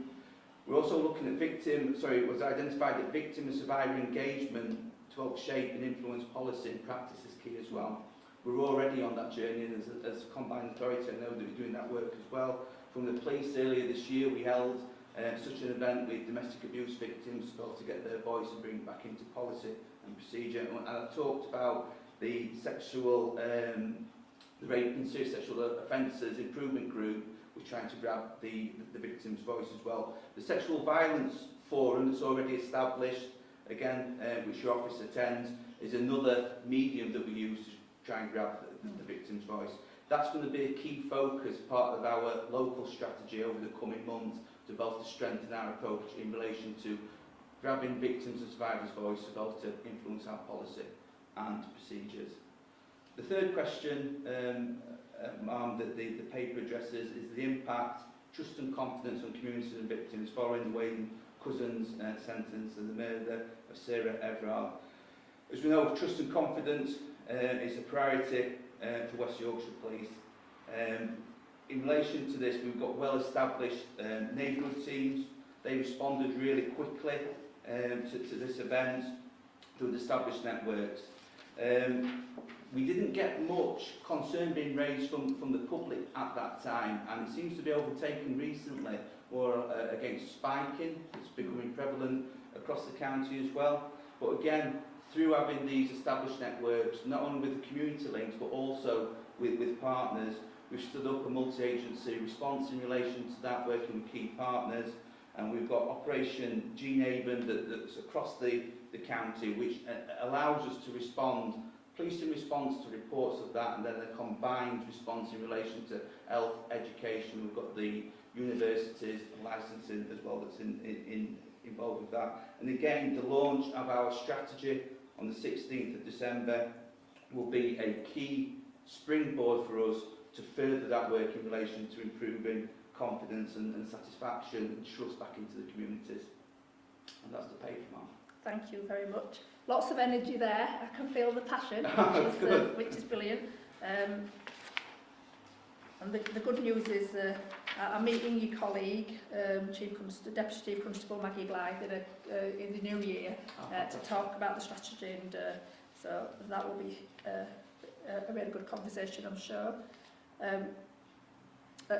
We're also looking at it was identified that victim and survivor engagement to help shape and influence policy and practice is key as well. We're already on that journey, and as a combined authority, I know that we're doing that work as well. From the police earlier this year, we held such an event with domestic abuse victims to get their voice and bring it back into policy and procedure. And I talked about the the rape and serious sexual offences improvement group, was trying to grab the victim's voice as well. The sexual violence forum that's already established, again, which your office attends, is another medium that we use to try and grab the victim's voice. That's going to be a key focus, part of our local strategy over the coming months, to both to strengthen our approach in relation to grabbing victims and survivors' voice, to both to influence our policy and procedures. The third question that the paper addresses is the impact, trust and confidence on communities and victims following the Wayne Cousins sentence and the murder of Sarah Everard. As we know, trust and confidence is a priority for West Yorkshire Police. In relation to this, we've got well-established neighbourhood teams. They responded really quickly to this event through the established networks. We didn't get much concern being raised from the public at that time, and it seems to be overtaken recently, or against spiking. It's becoming prevalent across the county as well. But again, through having these established networks, not only with the community links, but also with partners, we've stood up a multi-agency response in relation to that, working with key partners, and we've got Operation G-Haven that's across the county, which allows us to respond, policing response to reports of that, and then a combined response in relation to health, education. We've got the universities and licensing as well that's involved with that. And again, the launch of our strategy on the 16th of December will be a key springboard for us to further that work in relation to improving confidence and satisfaction and trust back into the communities. And that's the paper, ma'am. Thank you very much. Lots of energy there. I can feel the passion, which is brilliant. And the good news is I'm meeting your colleague, Deputy Chief Constable Maggie Blythe, in the new year to talk about the strategy, and so that will be a really good conversation, I'm sure.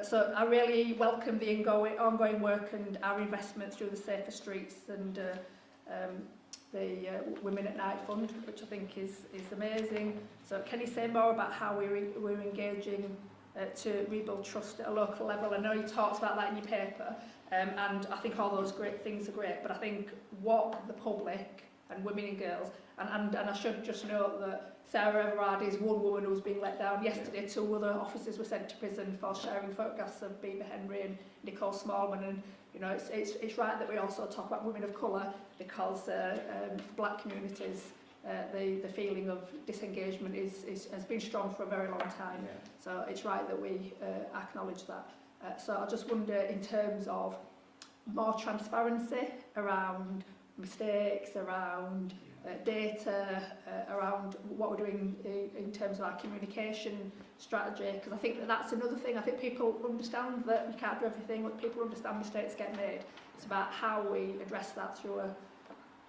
So I really welcome the ongoing work and our investment through the Safer Streets and the Women at Night Fund, which I think is amazing. So can you say more about how we're engaging to rebuild trust at a local level? I know you talked about that in your paper, and I think all those great things are great, but I think what the public and women and girls, and I should just note that Sarah Everard is one woman who's been let down yesterday. 2 other officers were sent to prison for sharing photographs of Bieber Henry and Nicole Smallman, and you know it's right that we also talk about women of colour, because for black communities the feeling of disengagement has been strong for a very long time. Yeah. So it's right that we acknowledge that. So I just wonder, in terms of more transparency around mistakes, around data, around what we're doing in terms of our communication strategy, because I think that's another thing. I think people understand that we can't do everything, but people understand mistakes get made. It's about how we address that through a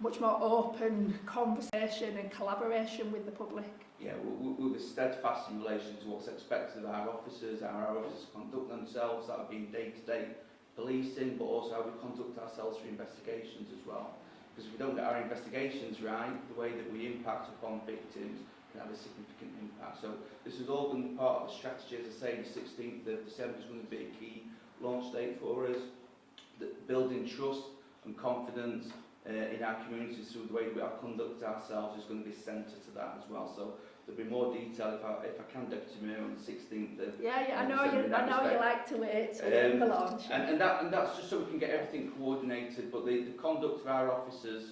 much more open conversation and collaboration with the public. Yeah, we're steadfast in relation to what's expected of our officers, how our officers conduct themselves, that would be day-to-day policing, but also how we conduct ourselves through investigations as well. Because if we don't get our investigations right, the way that we impact upon victims can have a significant impact. So this has all been part of the strategy. As I say, the 16th of December is going to be a key launch date for us. Building trust and confidence in our communities through the way we conduct ourselves is going to be centre to that as well. So there'll be more detail if I can, Deputy Mayor, on the 16th of I know you like to wait for the launch. And that's just so we can get everything coordinated, but the conduct of our officers,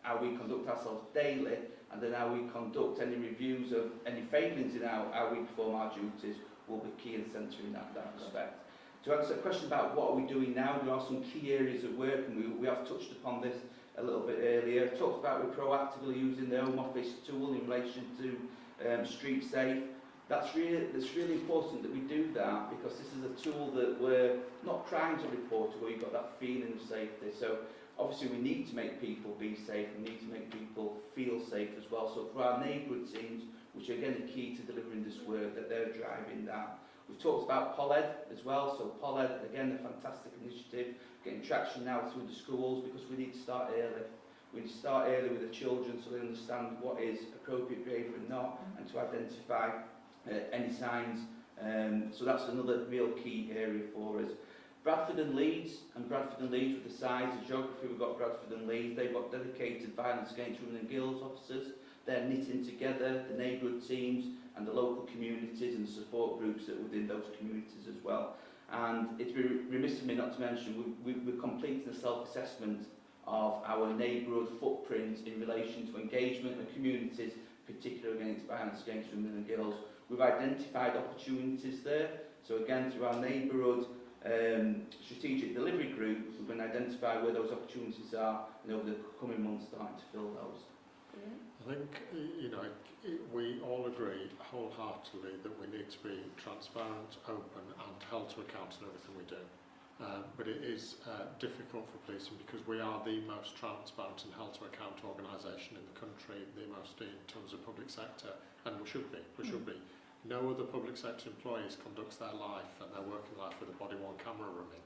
how we conduct ourselves daily, and then how we conduct any reviews of any failings in how we perform our duties will be key and centre in that respect. To answer a question about what are we doing now, there are some key areas of work, and we have touched upon this a little bit earlier. I talked about we're proactively using the Home Office tool in relation to street safe. It's really important that we do that, because this is a tool that where not crimes are reported, where you've got that feeling of safety. So obviously we need to make people be safe, we need to make people feel safe as well. So for our neighbourhood teams, which are again the key to delivering this work, that they're driving that. We've talked about PolEd as well. So PolEd, again, a fantastic initiative, getting traction now through the schools, because we need to start early. We need to start early with the children so they understand what is appropriate behaviour and not, and to identify any signs. So that's another real key area for us. Bradford and Leeds with the size, the geography, we've got Bradford and Leeds, they've got dedicated violence against women and girls officers. They're knitting together the neighbourhood teams and the local communities and the support groups that are within those communities as well. And it's remiss of me not to mention, we're completing a self-assessment of our neighbourhood footprint in relation to engagement with communities, particularly against violence against women and girls. We've identified opportunities there. So again, through our neighbourhood strategic delivery group, we're going to identify where those opportunities are, and over the coming months starting to fill those. I think, we all agree wholeheartedly that we need to be transparent, open and held to account in everything we do. But it is difficult for policing because we are the most transparent and held to account organisation in the country, the most in terms of public sector, and we should be. No other public sector employees conducts their life and their working life with a body-worn camera running.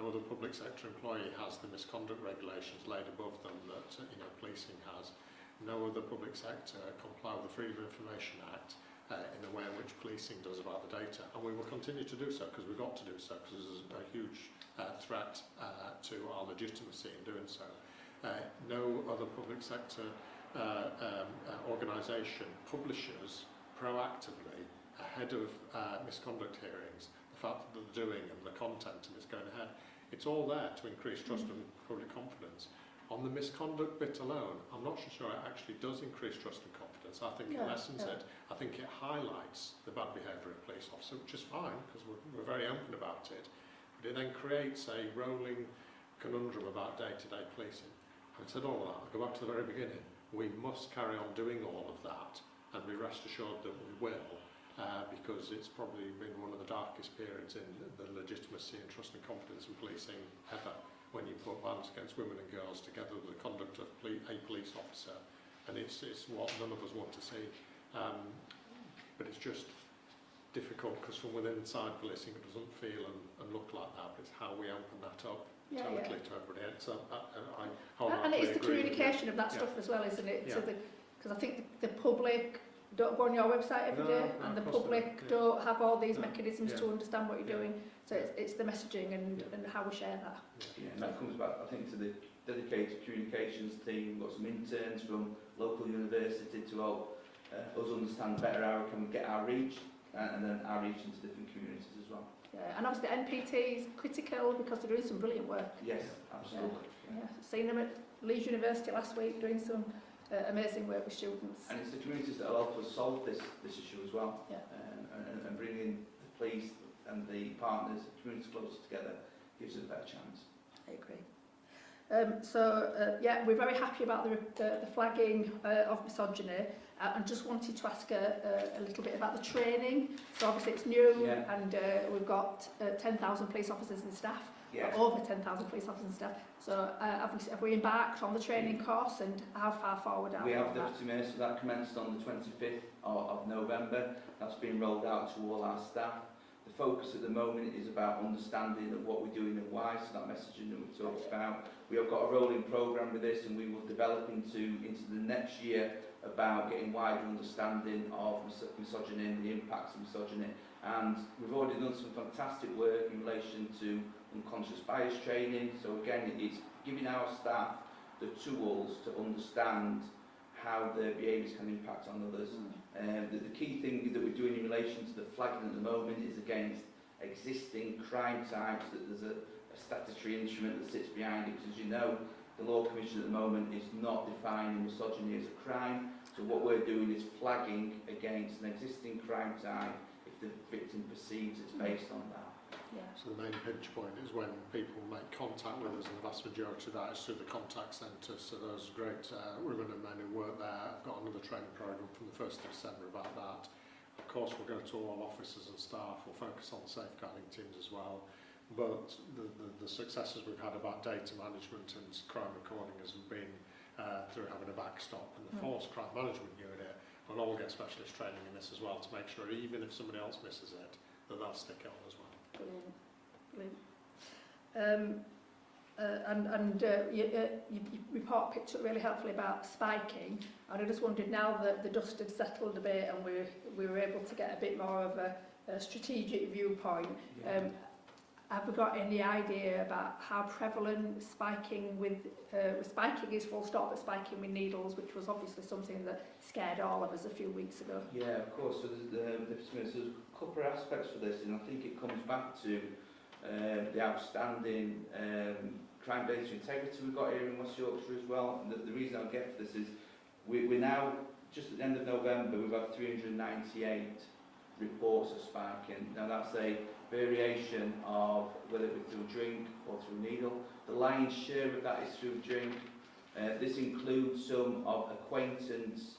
No other public sector employee has the misconduct regulations laid above them that policing has. No other public sector comply with the Freedom of Information Act in the way in which policing does about the data, and we will continue to do so because we've got to do so, because there's a huge threat to our legitimacy in doing so. No other public sector organisation publishes proactively ahead of misconduct hearings the fact that they're doing and the content and it's going ahead. It's all there to increase trust and public confidence. On the misconduct bit alone, I'm not sure it actually does increase trust and confidence. I think it lessens it. I think it highlights the bad behaviour of a police officer, which is fine because we're very open about it. But it then creates a rolling conundrum about day-to-day policing. Having said all that, I'll go back to the very beginning. We must carry on doing all of that, and be rest assured that we will, because it's probably been one of the darkest periods in the legitimacy and trust and confidence in policing ever, when you put violence against women and girls together with the conduct of a police officer, and it's what none of us want to see. But it's just difficult because from within inside policing it doesn't feel and look like that, but it's how we open that up totally to everybody else. So I and it is the communication of that stuff as well, isn't it? Because I think the public don't go on your website every day, and the public don't have all these mechanisms to understand what you're doing. So it's the messaging and how we share that. And that comes back, I think, to the dedicated communications team. We've got some interns from local university to help us understand better how we can get our reach, and then our reach into different communities as well. And obviously NPT is critical because they're doing some brilliant work. Yes, absolutely. Seen them at Leeds University last week doing some amazing work with students. And it's the communities that will help us solve this issue as well. And bringing the police and the partners, the communities closer together, gives us a better chance. I agree. We're very happy about the flagging of misogyny, and just wanted to ask a little bit about the training. So obviously it's new, and we've got 10,000 police officers and staff, over 10,000 police officers and staff. So have we embarked on the training course, and how far forward are we? We have, Deputy so that commenced on the 25th of November. That's been rolled out to all our staff. The focus at the moment is about understanding of what we're doing and why, so that messaging that we talked about. We have got a rolling programme with this, and we will develop into the next year about getting wider understanding of misogyny and the impacts of misogyny. And we've already done some fantastic work in relation to unconscious bias training. So again, it's giving our staff the tools to understand how their behaviours can impact on others. The key thing that we're doing in relation to the flagging at the moment is against existing crime types, that there's a statutory instrument that sits behind it, because as you know, the Law Commission at the moment is not defining misogyny as a crime. So what we're doing is flagging against an existing crime type if the victim perceives it's based on that. Yeah. So the main pinch point is when people make contact with us, and the vast majority of that is through the contact centre. So those great women and men who work there have got another training programme from the 1st of December about that. Of course, we'll go to all officers and staff. We'll focus on safeguarding teams as well. But the successes we've had about data management and crime recording has been through having a backstop. And the Force Crime Management Unit will all get specialist training in this as well to make sure even if somebody else misses it, that they'll stick it on as well. Brilliant. Brilliant. Your report picked up really helpfully about spiking, and I just wondered, now that the dust had settled a bit and we were able to get a bit more of a strategic viewpoint, have we got any idea about how prevalent spiking is full stop, but spiking with needles, which was obviously something that scared all of us a few weeks ago? Yeah, of course. So there's a couple of aspects for this, and I think it comes back to the outstanding crime data integrity we've got here in West Yorkshire as well. And the reason I get for this is we're now, just at the end of November, we've had 398 reports of spiking. Now that's a variation of whether it be through drink or through needle. The lion's share of that is through drink. This includes some of acquaintance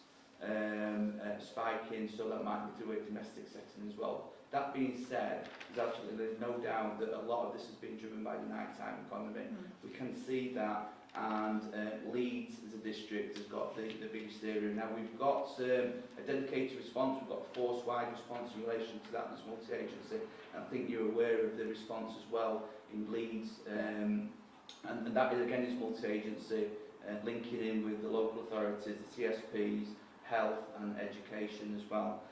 spiking, so that might be through a domestic setting as well. That being said, there's no doubt that a lot of this has been driven by the nighttime economy. We can see that, and Leeds as a district has got the biggest area. Now we've got a dedicated response, we've got a force-wide response in relation to that, this multi-agency. I think you're aware of the response as well in Leeds, and that again is multi-agency, linking in with the local authorities, the TSPs, health and education as well.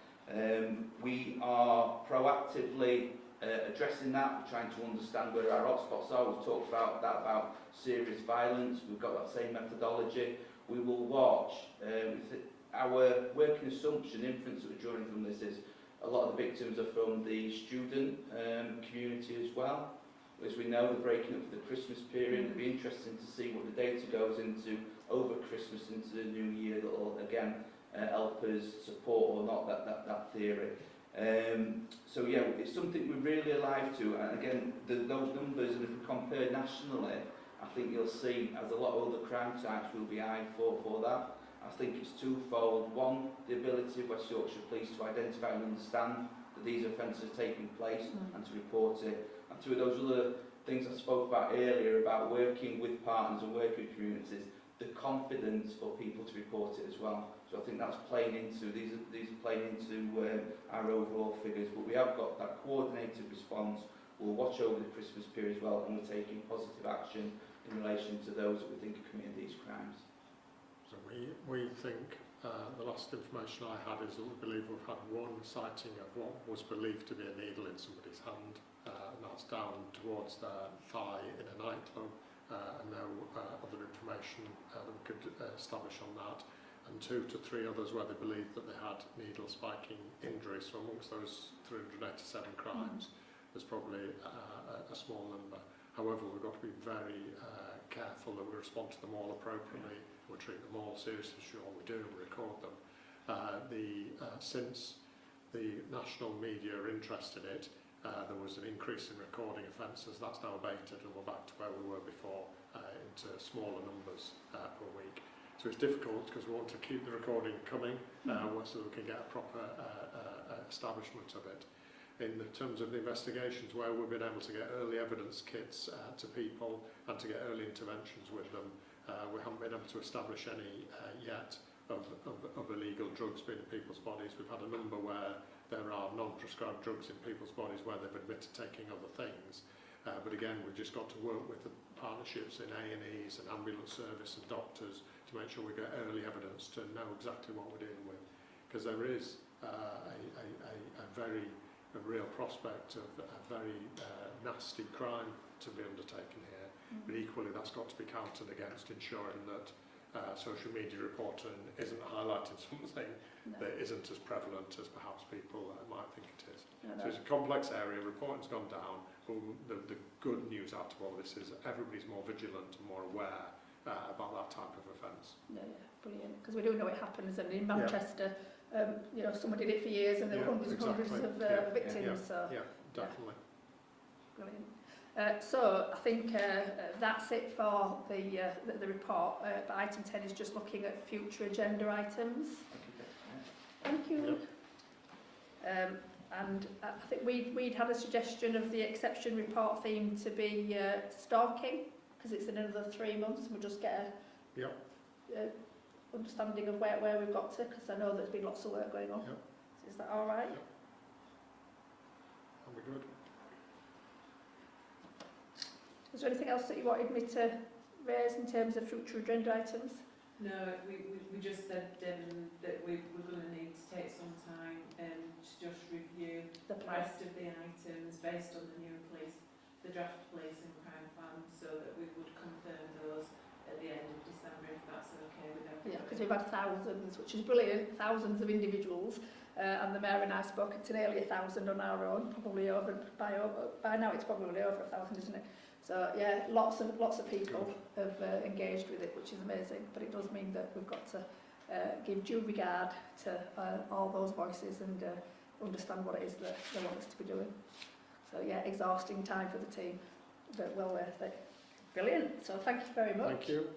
We are proactively addressing that. We're trying to understand where our hotspots are. We've talked about that, about serious violence. We've got that same methodology. We will watch. Our working assumption, inference that we're drawing from this is a lot of the victims are from the student community as well. As we know, they're breaking up for the Christmas period. It'll be interesting to see what the data goes into over Christmas into the new year. That will again help us support or not that theory. So yeah, it's something we're really alive to. And again, those numbers, and if we compare nationally, I think you'll see as a lot of other crime types will be eyed for that. I think it's twofold. One, the ability of West Yorkshire Police to identify and understand that these offences are taking place and to report it. And two of those other things I spoke about earlier about working with partners and working with communities, the confidence for people to report it as well. So I think that's playing into, these are playing into our overall figures. But we have got that coordinated response. We'll watch over the Christmas period as well, and we're taking positive action in relation to those that we think are committing these crimes. So we think, the last information I had is that we believe we've had one sighting of what was believed to be a needle in somebody's hand, and that's down towards their thigh in a nightclub, and no other information that we could establish on that. And 2 to 3 others where they believed that they had needle spiking injuries. So amongst those 387 crimes, there's probably a small number. However, we've got to be very careful that we respond to them all appropriately. We treat them all seriously, sure we do, we record them. Since the national media are interested in it, there was an increase in recording offences. That's now abated, and we're back to where we were before, into smaller numbers per week. So it's difficult because we want to keep the recording coming so we can get a proper establishment of it. In terms of the investigations where we've been able to get early evidence kits to people and to get early interventions with them, we haven't been able to establish any yet of illegal drugs being in people's bodies. We've had a number where there are non-prescribed drugs in people's bodies where they've admitted taking other things. But again, we've just got to work with the partnerships in A&Es and ambulance service and doctors to make sure we get early evidence to know exactly what we're dealing with. Because there is a real prospect of a very nasty crime to be undertaken here. But equally, that's got to be counted against ensuring that social media reporting isn't highlighting something that isn't as prevalent as perhaps people might think it is. So it's a complex area, reporting's gone down, but the good news out of all this is that everybody's more vigilant and more aware about that type of offence. Yeah, brilliant, because we do know it happens, and in Manchester, someone did it for years and there were hundreds and hundreds of victims. So definitely. Brilliant. So I think that's it for the report. But item 10 is just looking at future agenda items. Thank you. And I think we'd had a suggestion of the exception report theme to be stalking, because it's in another 3 months, and we'll just get a understanding of where we've got to, because I know there's been lots of work going on. Yep. Is that all right? Yep. That'll be good. Is there anything else that you wanted me to raise in terms of future agenda items? No, we just said that we're going to need to take some time to just review The the plan. rest of the items based on the draft police and crime plan, so that we would confirm those at the end of December, if that's okay with everyone. Yeah, because we've had thousands, which is brilliant, thousands of individuals, and the Mayor and I have spoken to nearly 1,000 on our own, probably by now it's probably over 1,000, isn't it? So yeah, lots of people have engaged with it, which is amazing. But it does mean that we've got to give due regard to all those voices and understand what it is that they want us to be doing. So yeah, exhausting time for the team, but well worth it. Brilliant. So thank you very much. Thank you.